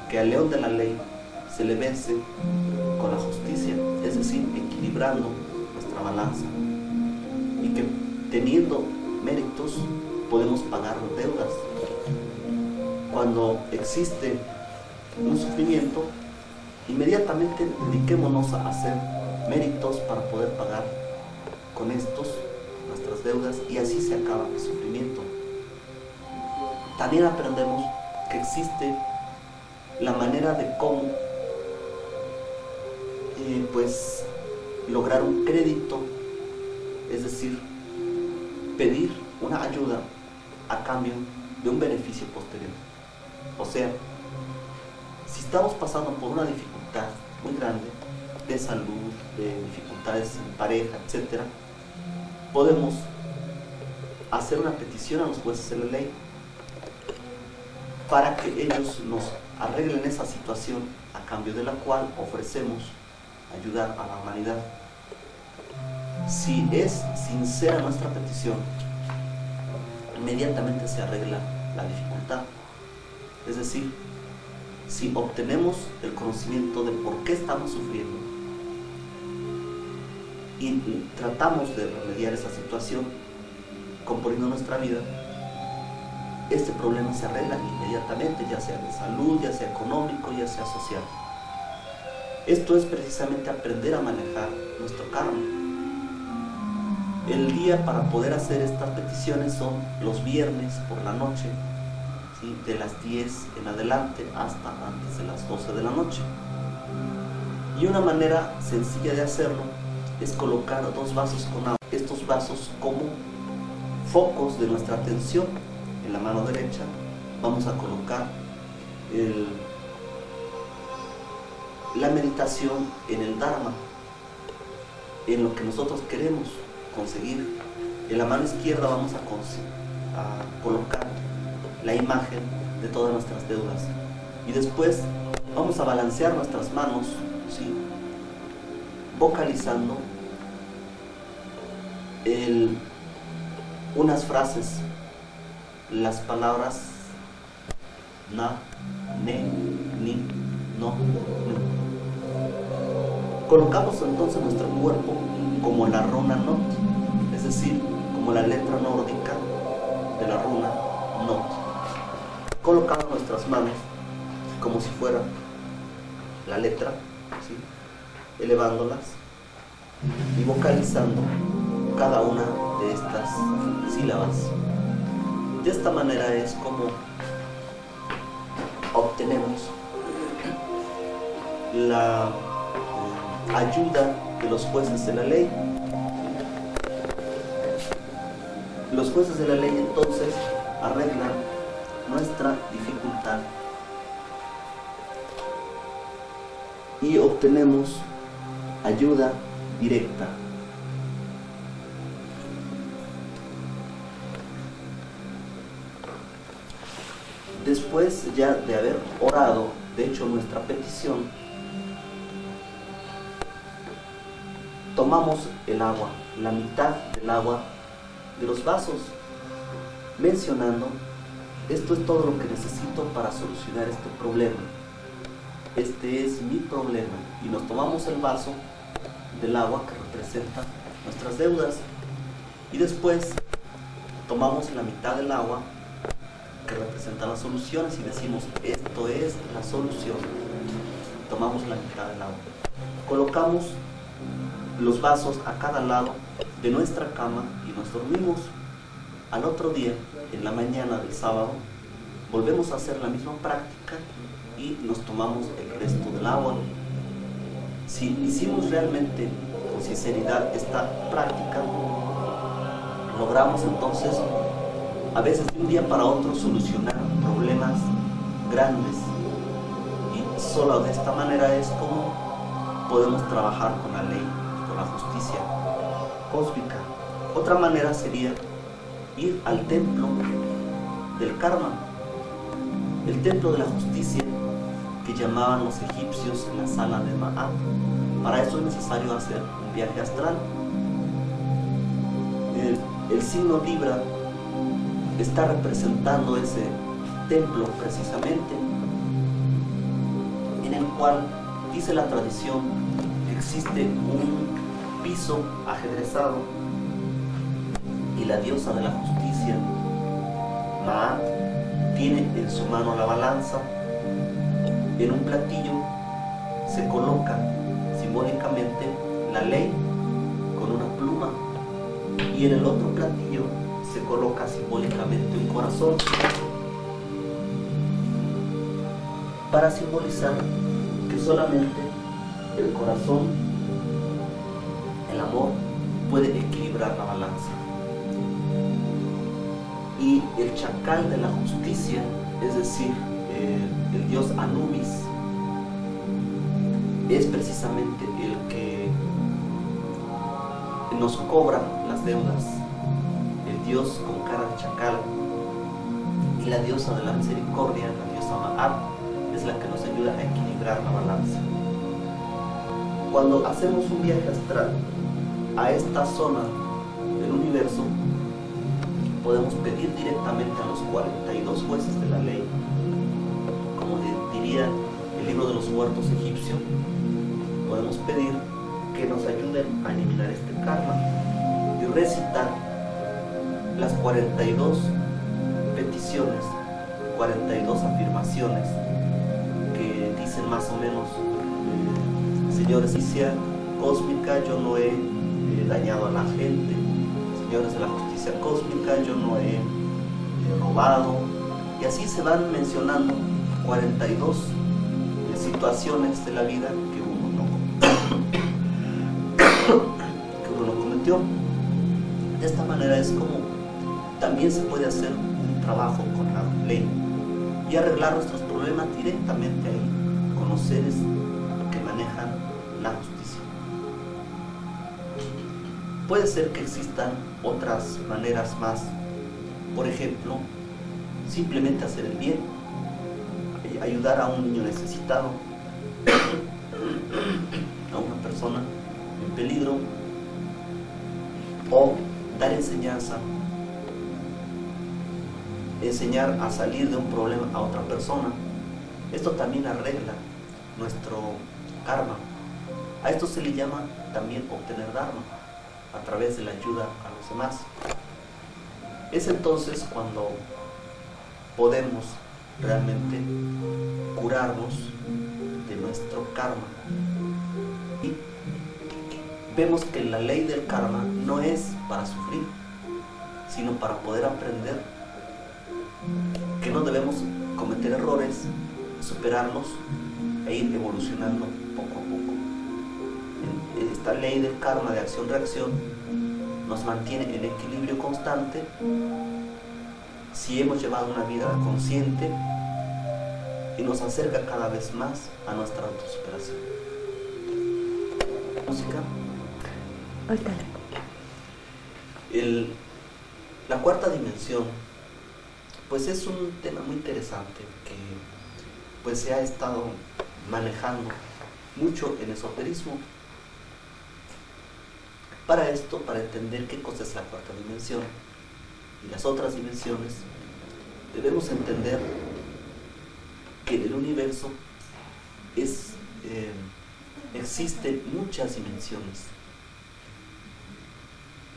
Speaker 1: que al león de la ley se le vence con la justicia, es decir, equilibrando nuestra balanza, y que teniendo méritos podemos pagar deudas. Cuando existe un sufrimiento, inmediatamente dediquémonos a hacer méritos para poder pagar con estos nuestras deudas, y así se acaba el sufrimiento. También aprendemos que existe la manera de cómo pues lograr un crédito, es decir, pedir una ayuda a cambio de un beneficio posterior. O sea, si estamos pasando por una dificultad muy grande de salud, de dificultades en pareja, etc., podemos hacer una petición a los jueces de la ley para que ellos nos arreglen esa situación, a cambio de la cual ofrecemos ayudar a la humanidad. Si es sincera nuestra petición, inmediatamente se arregla la dificultad. Es decir, si obtenemos el conocimiento de por qué estamos sufriendo y tratamos de remediar esa situación componiendo nuestra vida, este problema se arregla inmediatamente, ya sea de salud, ya sea económico, ya sea social. Esto es precisamente aprender a manejar nuestro karma. El día para poder hacer estas peticiones son los viernes por la noche, ¿sí?, de las 10 en adelante hasta antes de las 12 de la noche. Y una manera sencilla de hacerlo es colocar 2 vasos con agua, estos vasos como focos de nuestra atención. En la mano derecha vamos a colocar la meditación en el Dharma, en lo que nosotros queremos conseguir. En la mano izquierda vamos a colocar la imagen de todas nuestras deudas, y después vamos a balancear nuestras manos, ¿sí?, vocalizando unas frases, las palabras na, ne, ni, no, nu. Colocamos entonces nuestro cuerpo como la runa Not, es decir, como la letra nórdica de la runa Not. Colocamos nuestras manos como si fuera la letra, ¿sí?, elevándolas y vocalizando cada una de estas sílabas. De esta manera es como obtenemos la ayuda de los jueces de la ley. Los jueces de la ley entonces arreglan nuestra dificultad y obtenemos ayuda directa. Después ya de haber orado, de hecho nuestra petición, tomamos el agua, la mitad del agua de los vasos, mencionando: esto es todo lo que necesito para solucionar este problema. Este es mi problema. Y nos tomamos el vaso del agua que representa nuestras deudas. Y después tomamos la mitad del agua que representa las soluciones y decimos: esto es la solución. Tomamos la mitad del agua. Colocamos los vasos a cada lado de nuestra cama y nos dormimos. Al otro día, en la mañana del sábado, volvemos a hacer la misma práctica y nos tomamos el resto del agua. Si hicimos realmente con sinceridad esta práctica, logramos entonces a veces de un día para otro solucionar problemas grandes, y solo de esta manera es como podemos trabajar con la ley, con la justicia cósmica. Otra manera sería ir al templo del karma, el templo de la justicia que llamaban los egipcios la sala de Ma'at. Para eso es necesario hacer un viaje astral. El signo Libra está representando ese templo precisamente, en el cual dice la tradición que existe un piso ajedrezado y la diosa de la justicia, Ma'at, tiene en su mano la balanza. En un platillo se coloca simbólicamente la ley con una pluma, y en el otro platillo se coloca simbólicamente un corazón, para simbolizar que solamente el corazón, el amor, puede equilibrar la balanza. Y el chacal de la justicia, es decir, el dios Anubis, es precisamente el que nos cobra las deudas. El dios con cara de chacal, y la diosa de la misericordia, la diosa Ma'at, es la que nos ayuda a equilibrar la balanza. Cuando hacemos un viaje astral a esta zona del universo, podemos pedir directamente a los 42 jueces de la ley, como diría el libro de los huertos egipcio. Podemos pedir que nos ayuden a eliminar este karma y recitar las 42 peticiones, 42 afirmaciones que dicen más o menos: señores de la justicia cósmica, yo no he dañado a la gente. Señores de la justicia cósmica, yo no he robado. Y así se van mencionando 42 situaciones de la vida que uno no cometió. De esta manera es como también se puede hacer un trabajo con la ley y arreglar nuestros problemas directamente ahí, con los seres que manejan la justicia. Puede ser que existan otras maneras más, por ejemplo, simplemente hacer el bien, ayudar a un niño necesitado, a una persona en peligro, o dar enseñanza, enseñar a salir de un problema a otra persona. Esto también arregla nuestro karma. A esto se le llama también obtener dharma, a través de la ayuda a los demás. Es entonces cuando podemos realmente curarnos de nuestro karma. Y vemos que la ley del karma no es para sufrir, sino para poder aprender que no debemos cometer errores, superarlos e ir evolucionando poco a poco. Esta ley del karma de acción-reacción nos mantiene en equilibrio constante si hemos llevado una vida consciente, y nos acerca cada vez más a nuestra autosuperación. música.
Speaker 2: Ahorita.
Speaker 1: La cuarta dimensión, pues es un tema muy interesante que pues se ha estado manejando mucho en esoterismo. Para esto, para entender qué cosa es la cuarta dimensión y las otras dimensiones, debemos entender que en el universo existen muchas dimensiones.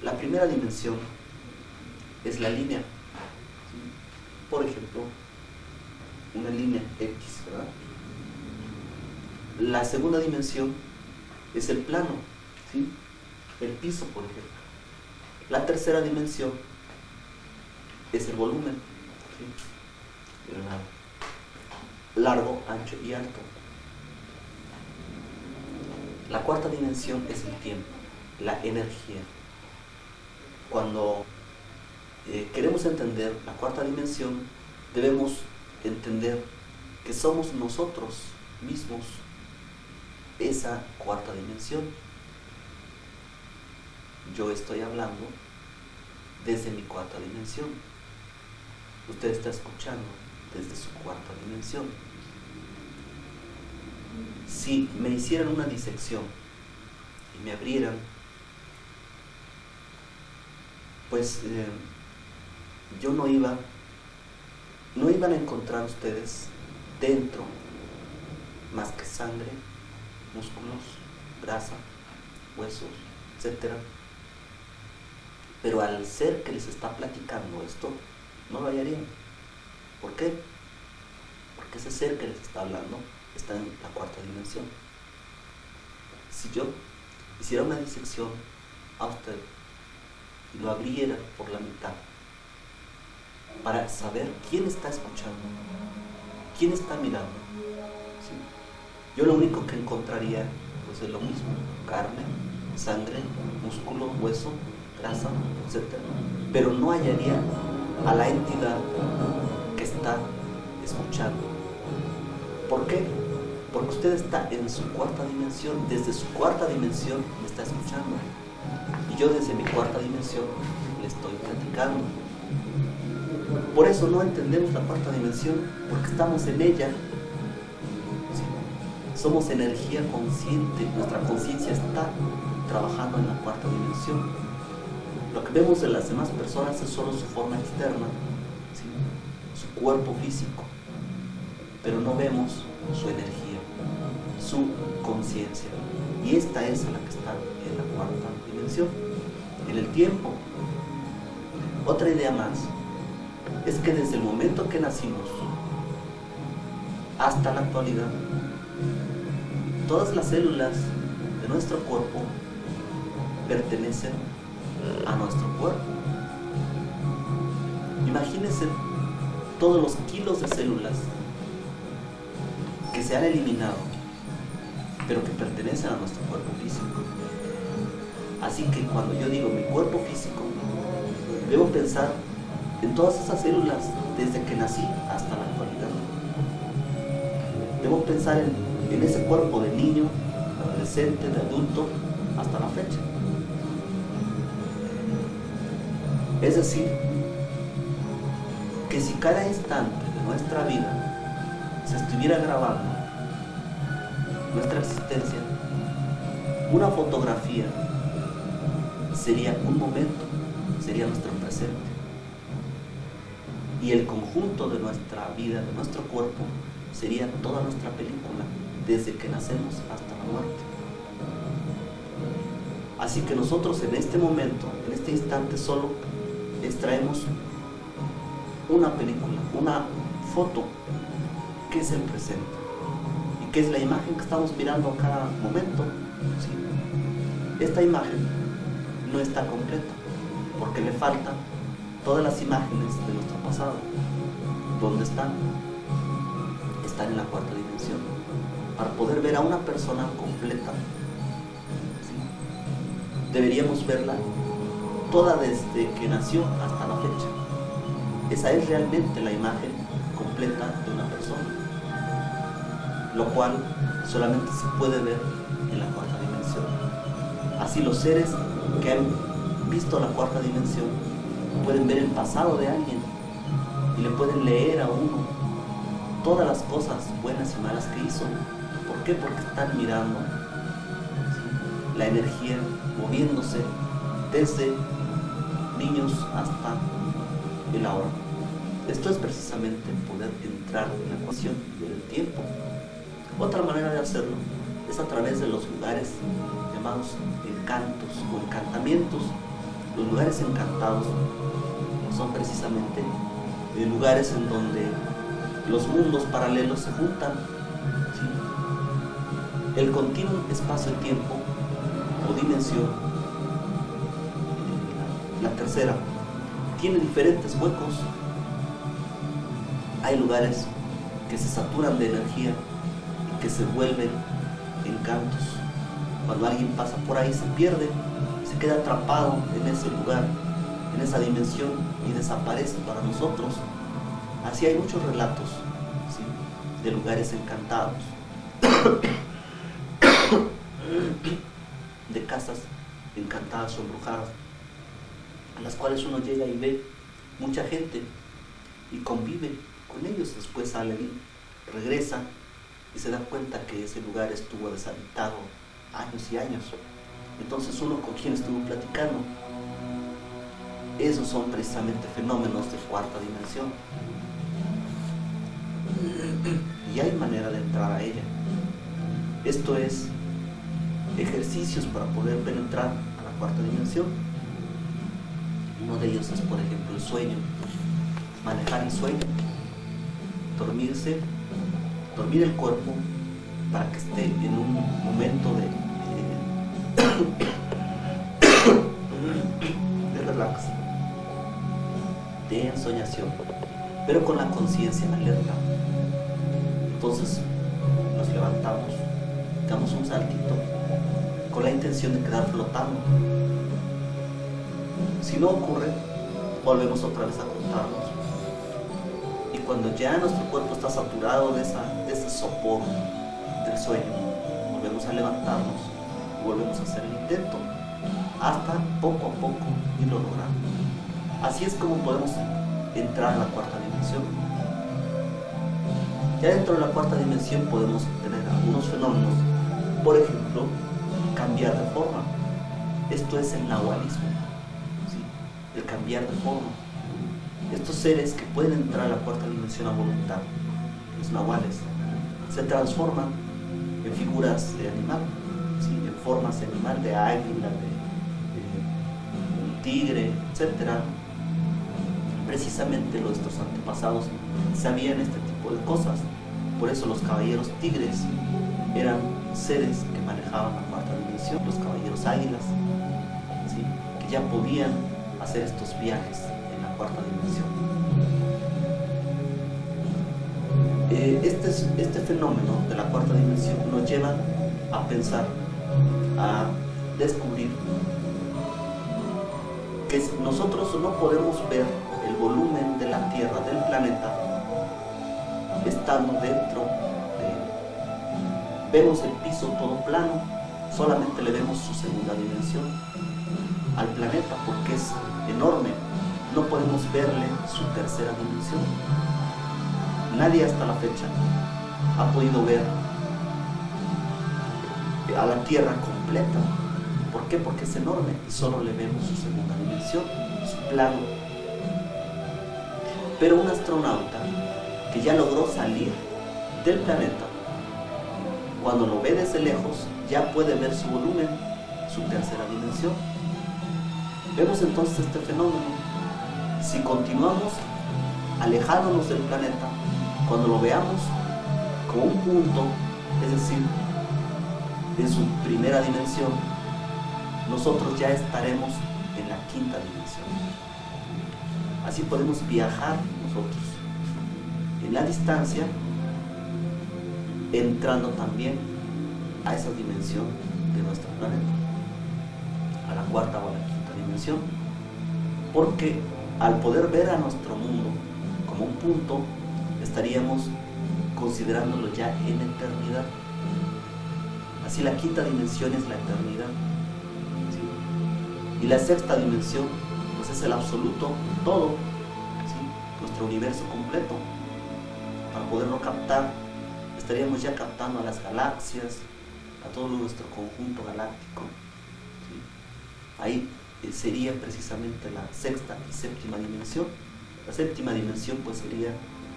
Speaker 1: La primera dimensión es la línea. Por ejemplo, una línea X, ¿verdad? La segunda dimensión es el plano, ¿sí? El piso, por ejemplo. La tercera dimensión es el volumen, ¿sí? El largo, ancho y alto. La cuarta dimensión es el tiempo, la energía. Cuando queremos entender la cuarta dimensión, debemos entender que somos nosotros mismos esa cuarta dimensión. Yo estoy hablando desde mi cuarta dimensión. Usted está escuchando desde su cuarta dimensión. Si me hicieran una disección y me abrieran, pues yo no iban a encontrar ustedes dentro más que sangre, músculos, grasa, huesos, etc. Pero al ser que les está platicando esto, no lo hallarían. ¿Por qué? Porque ese ser que les está hablando está en la cuarta dimensión. Si yo hiciera una disección a usted y lo abriera por la mitad para saber quién está escuchando, quién está mirando, ¿sí? Yo lo único que encontraría pues es lo mismo: carne, sangre, músculo, hueso, grasa, etc. Pero no hallaría a la entidad que está escuchando. ¿Por qué? Porque usted está en su cuarta dimensión. Desde su cuarta dimensión me está escuchando, y yo desde mi cuarta dimensión le estoy platicando. Por eso no entendemos la cuarta dimensión, porque estamos en ella. ¿Sí? Somos energía consciente, nuestra conciencia está trabajando en la cuarta dimensión. Lo que vemos de las demás personas es solo su forma externa, ¿sí? Su cuerpo físico, pero no vemos su energía, su conciencia. Y esta es la que está en la cuarta dimensión. En el tiempo, otra idea más es que desde el momento que nacimos hasta la actualidad, todas las células de nuestro cuerpo pertenecen a nuestro cuerpo. Imagínense todos los kilos de células que se han eliminado, pero que pertenecen a nuestro cuerpo físico. Así que cuando yo digo mi cuerpo físico, debo pensar en todas esas células desde que nací hasta la actualidad. Debo pensar en ese cuerpo de niño, de adolescente, de adulto, hasta la fecha. Es decir, que si cada instante de nuestra vida se estuviera grabando nuestra existencia, una fotografía sería un momento, sería nuestro presente. Y el conjunto de nuestra vida, de nuestro cuerpo, sería toda nuestra película, desde que nacemos hasta la muerte. Así que nosotros en este momento, en este instante, solo extraemos una película, una foto, que es el presente, y que es la imagen que estamos mirando a cada momento. ¿Sí? Esta imagen no está completa, porque le faltan todas las imágenes de nuestro pasado. ¿Dónde están? Están en la cuarta dimensión. Para poder ver a una persona completa, ¿sí?, deberíamos verla toda desde que nació hasta la fecha. Esa es realmente la imagen completa de una persona, lo cual solamente se puede ver en la cuarta dimensión. Así los seres que han visto la cuarta dimensión pueden ver el pasado de alguien y le pueden leer a uno todas las cosas buenas y malas que hizo. ¿Por qué? Porque están mirando, ¿sí?, la energía moviéndose desde niños hasta el ahora. Esto es precisamente poder entrar en la ecuación del tiempo. Otra manera de hacerlo es a través de los lugares llamados encantos o encantamientos. Los lugares encantados son precisamente lugares en donde los mundos paralelos se juntan, ¿sí? El continuo espacio-tiempo o dimensión, la tercera, tiene diferentes huecos. Hay lugares que se saturan de energía y que se vuelven encantos. Cuando alguien pasa por ahí se pierde, se queda atrapado en ese lugar, en esa dimensión, y desaparece para nosotros. Así hay muchos relatos, ¿sí?, de lugares encantados, de casas encantadas o embrujadas, a las cuales uno llega y ve mucha gente y convive con ellos. Después sale y regresa y se da cuenta que ese lugar estuvo deshabitado años y años. Entonces uno, con quien estuvo platicando, esos son precisamente fenómenos de cuarta dimensión, y hay manera de entrar a ella. Esto es ejercicios para poder penetrar a la cuarta dimensión. Uno de ellos es, por ejemplo, el sueño, manejar el sueño, dormirse, dormir el cuerpo para que esté en un momento de relax, de ensoñación, pero con la conciencia alerta. Entonces nos levantamos, damos un saltito con la intención de quedar flotando. Si no ocurre, volvemos otra vez a acostarnos, y cuando ya nuestro cuerpo está saturado de ese sopor del sueño, volvemos a levantarnos y volvemos a hacer el intento hasta poco a poco irlo logrando. Así es como podemos entrar a la cuarta dimensión. Ya dentro de la cuarta dimensión podemos tener algunos fenómenos, por ejemplo, cambiar de forma. Esto es el nahualismo, ¿sí?, el cambiar de forma. Estos seres que pueden entrar a la cuarta dimensión a voluntad, los nahuales, se transforman en figuras de animal, ¿sí?, en formas de animal, de águila, de un tigre, etc. Precisamente nuestros antepasados sabían este tipo de cosas. Por eso los caballeros tigres eran seres que manejaban la cuarta dimensión, los caballeros águilas, ¿sí?, que ya podían hacer estos viajes en la cuarta dimensión. Este fenómeno de la cuarta dimensión nos lleva a pensar, a descubrir que nosotros no podemos ver el volumen de la Tierra, del planeta, estando dentro de él. Vemos el piso todo plano, solamente le vemos su segunda dimensión al planeta porque es enorme, no podemos verle su tercera dimensión. Nadie hasta la fecha ha podido ver a la Tierra completa. ¿Por qué? Porque es enorme y solo le vemos su segunda dimensión, su plano. Pero un astronauta que ya logró salir del planeta, cuando lo ve desde lejos, ya puede ver su volumen, su tercera dimensión. Vemos entonces este fenómeno. Si continuamos alejándonos del planeta, cuando lo veamos como un punto, es decir, en su primera dimensión, nosotros ya estaremos en la quinta dimensión. Así podemos viajar nosotros en la distancia, entrando también a esa dimensión de nuestro planeta, a la cuarta o a la quinta dimensión, porque al poder ver a nuestro mundo como un punto, estaríamos considerándolo ya en eternidad. Así la quinta dimensión es la eternidad. Y la sexta dimensión pues es el absoluto todo, ¿sí? Nuestro universo completo. Para poderlo captar, estaríamos ya captando a las galaxias, a todo nuestro conjunto galáctico, ¿sí? Ahí sería precisamente la sexta y séptima dimensión. La séptima dimensión pues sería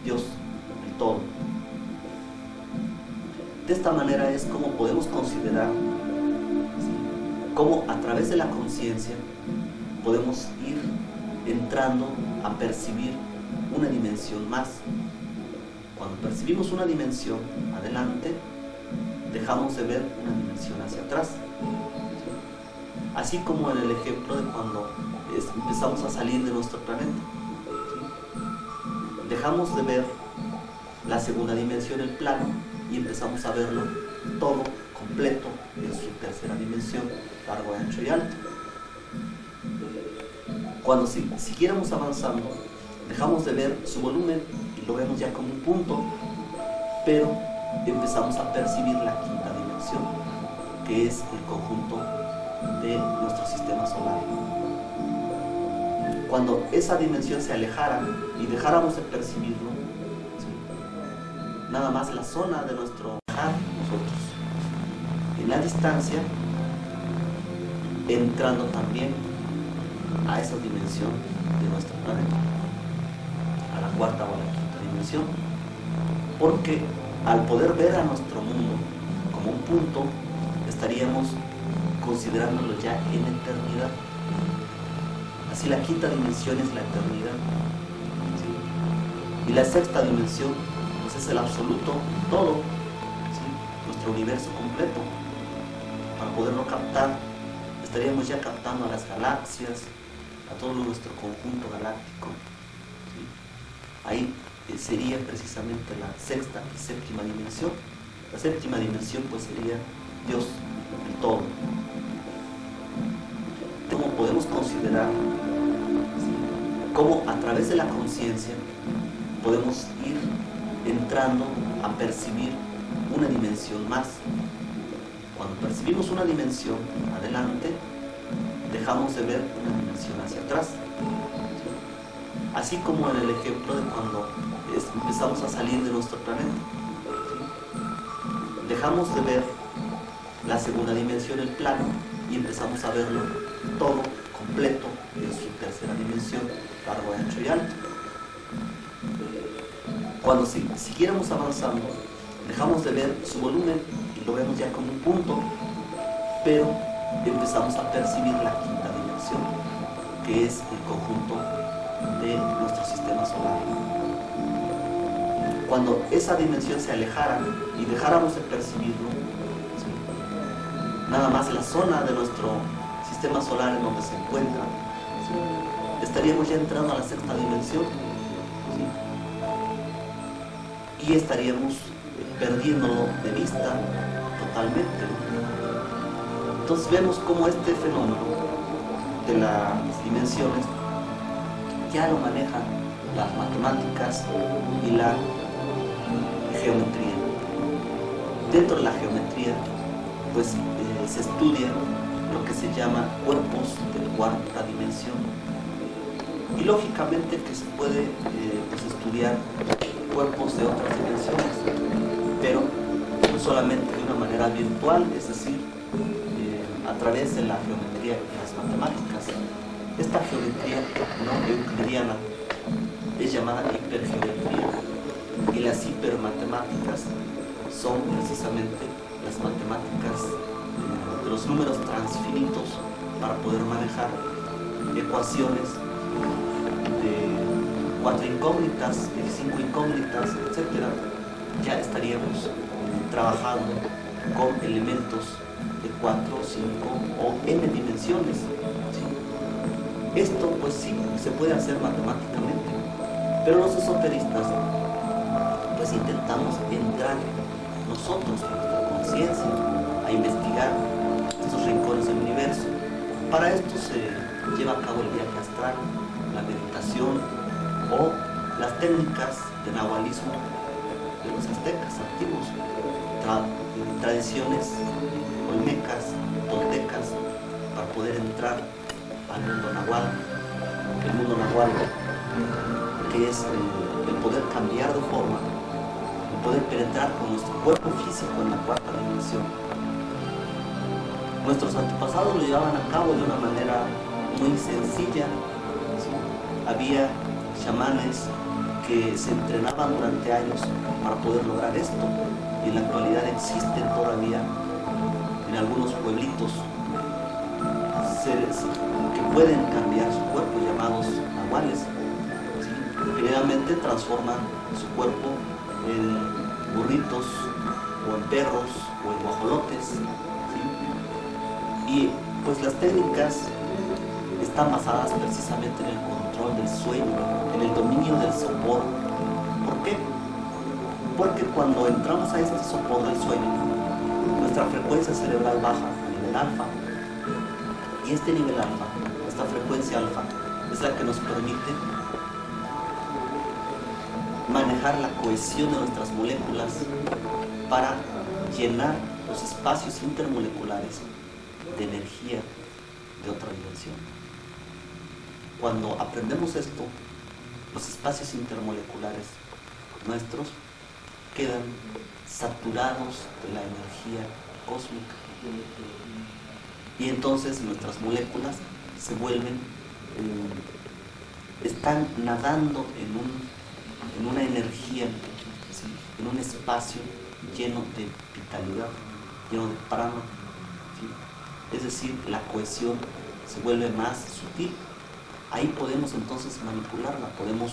Speaker 1: Dios, el todo. De esta manera es como podemos considerar, ¿sí?, cómo a través de la conciencia podemos ir entrando a percibir una dimensión más. Cuando percibimos una dimensión adelante, dejamos de ver una dimensión hacia atrás. Así como en el ejemplo de cuando empezamos a salir de nuestro planeta, ¿sí? Dejamos de ver la segunda dimensión, el plano, y empezamos a verlo todo completo en su tercera dimensión, largo, ancho y alto. Cuando siguiéramos avanzando, dejamos de ver su volumen y lo vemos ya como un punto, pero empezamos a percibir la quinta dimensión, que es el conjunto de nuestro sistema solar. Cuando esa dimensión se alejara y dejáramos de percibirlo, ¿sí?, nada más la zona de nuestro dejar nosotros en la distancia, entrando también a esa dimensión de nuestro planeta, a la cuarta o a la quinta dimensión, porque al poder ver a nuestro mundo como un punto, estaríamos considerándolo ya en eternidad. Así la quinta dimensión es la eternidad, ¿sí? Y la sexta dimensión pues es el absoluto todo, ¿sí?, nuestro universo completo. Para poderlo captar, estaríamos ya captando a las galaxias, a todo nuestro conjunto galáctico, ¿sí? Ahí sería precisamente la sexta y séptima dimensión. La séptima dimensión pues sería Dios, el todo. Como podemos considerar, ¿sí?, cómo a través de la conciencia podemos ir entrando a percibir una dimensión más. Cuando percibimos una dimensión adelante, dejamos de ver una dimensión hacia atrás, ¿sí? Así como en el ejemplo de cuando empezamos a salir de nuestro planeta, ¿sí?, dejamos de ver la segunda dimensión, el plano, y empezamos a verlo todo completo en su tercera dimensión, largo, ancho y alto. Cuando siguiéramos avanzando, dejamos de ver su volumen y lo vemos ya como un punto, pero empezamos a percibir la quinta dimensión, que es el conjunto de nuestro sistema solar. Cuando esa dimensión se alejara y dejáramos de percibirlo, ¿sí?, nada más la zona de nuestro sistema solar en donde se encuentra, ¿sí?, estaríamos ya entrando a la sexta dimensión, ¿sí?, y estaríamos perdiéndolo de vista totalmente. Entonces vemos cómo este fenómeno de las dimensiones ya lo manejan las matemáticas y la geometría. Dentro de la geometría pues se estudia lo que se llama cuerpos de cuarta dimensión, y lógicamente que se puede pues estudiar cuerpos de otras dimensiones, pero solamente de una manera virtual, es decir, a través de la geometría y las matemáticas. Esta geometría no euclidiana es llamada hipergeometría, y las hipermatemáticas son precisamente las matemáticas de los números transfinitos para poder manejar ecuaciones de 4 incógnitas, de 5 incógnitas, etc. Ya estaríamos trabajando con elementos de 4, 5 o n dimensiones, ¿sí? Esto pues sí se puede hacer matemáticamente, pero los esoteristas pues intentamos entrar nosotros con nuestra conciencia a investigar estos rincones del universo. Para esto se lleva a cabo el viaje astral, la meditación o las técnicas de nahualismo de los aztecas antiguos, tradiciones olmecas, toltecas, para poder entrar al mundo nahual. El mundo nahual, que es el poder cambiar de forma, el poder penetrar con nuestro cuerpo físico en la cuarta dimensión. Nuestros antepasados lo llevaban a cabo de una manera muy sencilla, ¿sí? Había chamanes que se entrenaban durante años para poder lograr esto, y en la actualidad existen todavía en algunos pueblitos seres que pueden cambiar su cuerpo, llamados nahuales, ¿sí? Generalmente transforman su cuerpo en burritos o en perros o en guajolotes, ¿sí? Y pues las técnicas están basadas precisamente en el control del sueño, en el dominio del sopor. ¿Por qué? Porque cuando entramos a este sopor del sueño, nuestra frecuencia cerebral baja a nivel alfa, y este nivel alfa, esta frecuencia alfa, es la que nos permite manejar la cohesión de nuestras moléculas para llenar los espacios intermoleculares de energía de otra dimensión. Cuando aprendemos esto, los espacios intermoleculares nuestros quedan saturados de la energía cósmica, y entonces nuestras moléculas se vuelven, están nadando en una energía, ¿sí? En un espacio lleno de vitalidad, lleno de prana, ¿sí? Es decir, la cohesión se vuelve más sutil. Ahí podemos entonces manipularla, podemos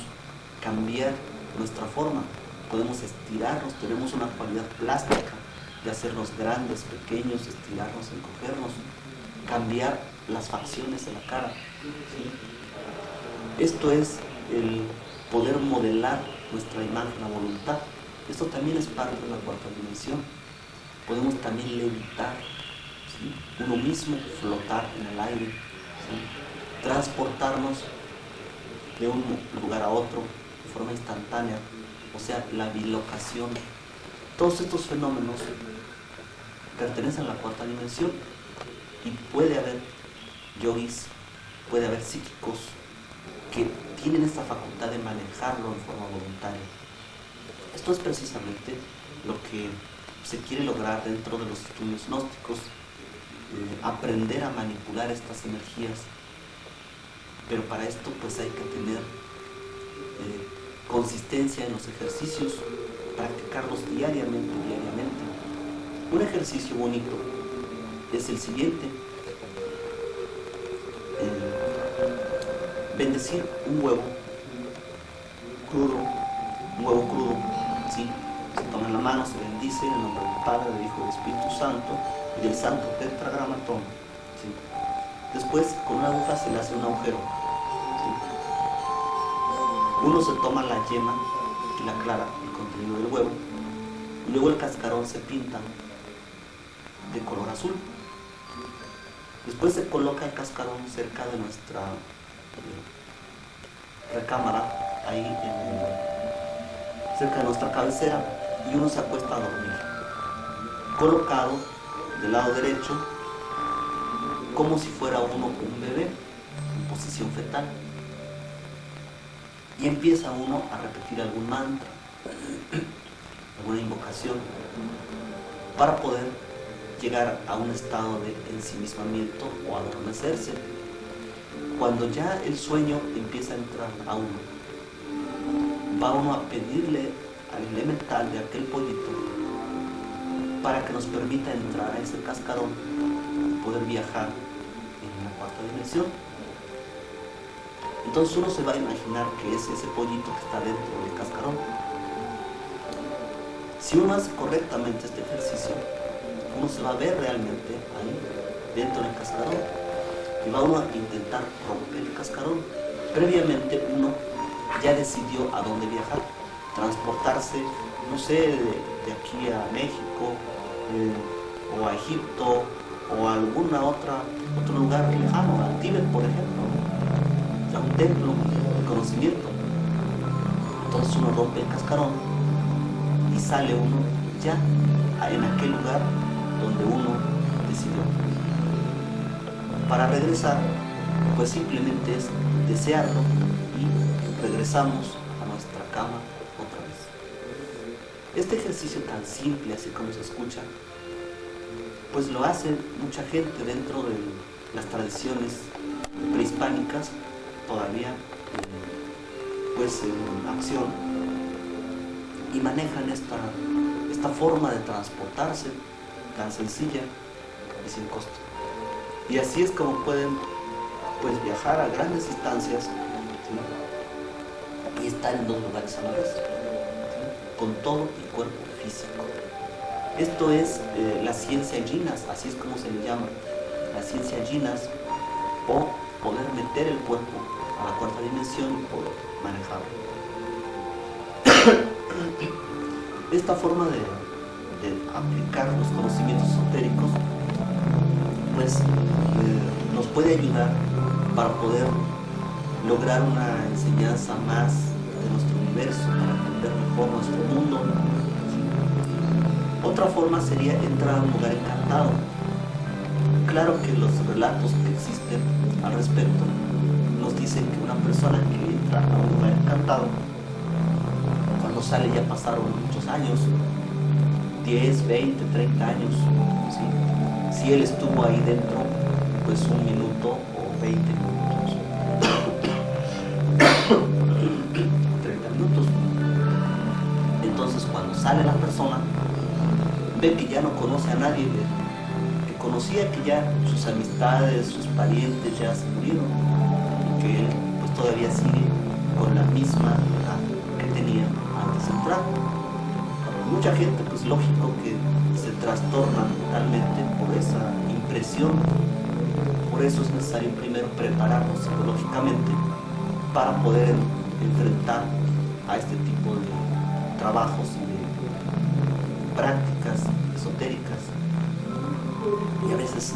Speaker 1: cambiar nuestra forma, podemos estirarnos, tenemos una cualidad plástica de hacernos grandes, pequeños, estirarnos, encogernos, cambiar las facciones de la cara, ¿sí? Esto es el poder modelar nuestra imagen a voluntad. Esto también es parte de la cuarta dimensión. Podemos también levitar, ¿sí? Uno mismo, flotar en el aire, ¿sí? Transportarnos de un lugar a otro de forma instantánea, o sea, la bilocación. Todos estos fenómenos pertenecen a la cuarta dimensión, y puede haber yogis, puede haber psíquicos que tienen esta facultad de manejarlo en forma voluntaria. Esto es precisamente lo que se quiere lograr dentro de los estudios gnósticos, aprender a manipular estas energías. Pero para esto pues hay que tener consistencia en los ejercicios, practicarlos diariamente. Un ejercicio bonito es el siguiente: bendecir un huevo crudo, ¿sí? Se toma en la mano, se bendice en el nombre del Padre, del Hijo y del Espíritu Santo, y del Santo Tetragramatón, ¿sí? Después, con una aguja se le hace un agujero, ¿sí? Uno se toma la yema y la clara, el contenido del huevo, y luego el cascarón se pinta de color azul. Después se coloca el cascarón cerca de nuestra recámara, ahí cerca de nuestra cabecera, y uno se acuesta a dormir, colocado del lado derecho, como si fuera uno un bebé, en posición fetal, y empieza uno a repetir algún mantra, alguna invocación, para poder llegar a un estado de ensimismamiento o adormecerse. Cuando ya el sueño empieza a entrar a uno, va uno a pedirle al elemental de aquel pollito para que nos permita entrar a ese cascarón y poder viajar en la cuarta dimensión. Entonces uno se va a imaginar que es ese pollito que está dentro del cascarón. Si uno hace correctamente este ejercicio, uno se va a ver realmente ahí dentro del cascarón, y va uno a intentar romper el cascarón. Previamente uno ya decidió a dónde viajar, transportarse, no sé, de aquí a México, o a Egipto, o a otro lugar lejano, al Tíbet, por ejemplo, a un templo de conocimiento. Entonces uno rompe el cascarón y sale uno ya en aquel lugar donde uno decidió. Para regresar, pues simplemente es desearlo y regresamos a nuestra cama otra vez. Este ejercicio tan simple, así como se escucha, pues lo hace mucha gente dentro de las tradiciones prehispánicas, todavía pues en acción, y manejan esta forma de transportarse tan sencilla y sin costo. Y así es como pueden pues viajar a grandes distancias, ¿sí? Y estar en dos lugares a la vez, ¿sí? Con todo y cuerpo físico. Esto es la ciencia Jinas, así es como se le llama, la ciencia Jinas, o poder meter el cuerpo a la cuarta dimensión y poder manejarlo. Esta forma de aplicar los conocimientos esotéricos pues nos puede ayudar para poder lograr una enseñanza más de nuestro universo, para entender mejor nuestro mundo. Otra forma sería entrar a un lugar encantado. Claro que los relatos que existen al respecto nos dicen que una persona que entra a un lugar encantado, cuando sale ya pasaron muchos años, 10, 20, 30 años, ¿sí? Si él estuvo ahí dentro, pues 1 minuto o 20 minutos, 30 minutos. Entonces cuando sale la persona, ve que ya no conoce a nadie, que conocía que ya sus amistades, sus parientes ya se murieron, y que él pues todavía sigue con la misma edad que tenía antes de entrar. Mucha gente, pues lógico que se trastorna totalmente por esa impresión. Por eso es necesario primero prepararnos psicológicamente para poder enfrentar a este tipo de trabajos y de prácticas esotéricas. Y a veces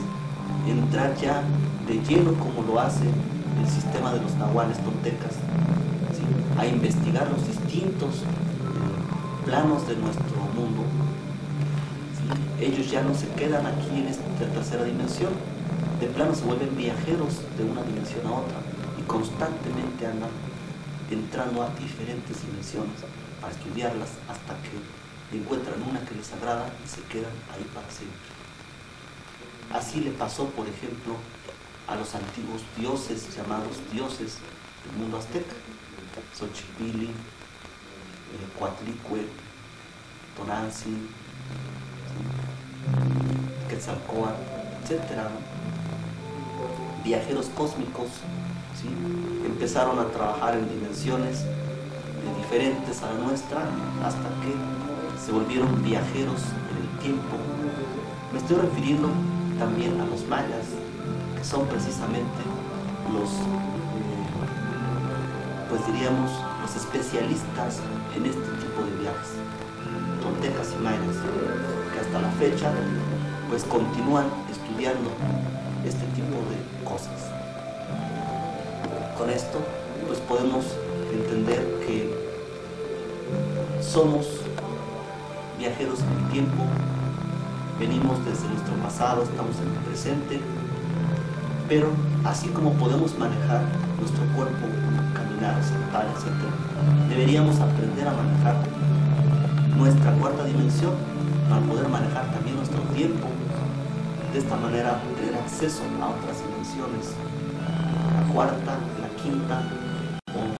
Speaker 1: entrar ya de lleno, como lo hace el sistema de los nahuales toltecas, ¿sí? A investigar los distintos planos de nuestro mundo, ¿sí? Ellos ya no se quedan aquí en esta tercera dimensión, de plano se vuelven viajeros de una dimensión a otra y constantemente andan entrando a diferentes dimensiones para estudiarlas hasta que encuentran una que les agrada y se quedan ahí para siempre. Así le pasó, por ejemplo, a los antiguos dioses, llamados dioses del mundo azteca: Xochipilli, Coatlicue, Tonantzin, Quetzalcóatl, etc. Viajeros cósmicos, ¿sí? Empezaron a trabajar en dimensiones diferentes a la nuestra hasta que se volvieron viajeros en el tiempo. Me estoy refiriendo también a los mayas, que son precisamente los, pues diríamos, los especialistas en este tipo de viajes, toltecas y mayas, que hasta la fecha pues continúan estudiando este tipo de cosas. Con esto pues podemos entender que somos viajeros en el tiempo, venimos desde nuestro pasado, estamos en el presente, pero así como podemos manejar nuestro cuerpo, caminar, saltar, etc., deberíamos aprender a manejar nuestra cuarta dimensión para poder manejar también nuestro tiempo. De esta manera tener acceso a otras dimensiones, la cuarta, la quinta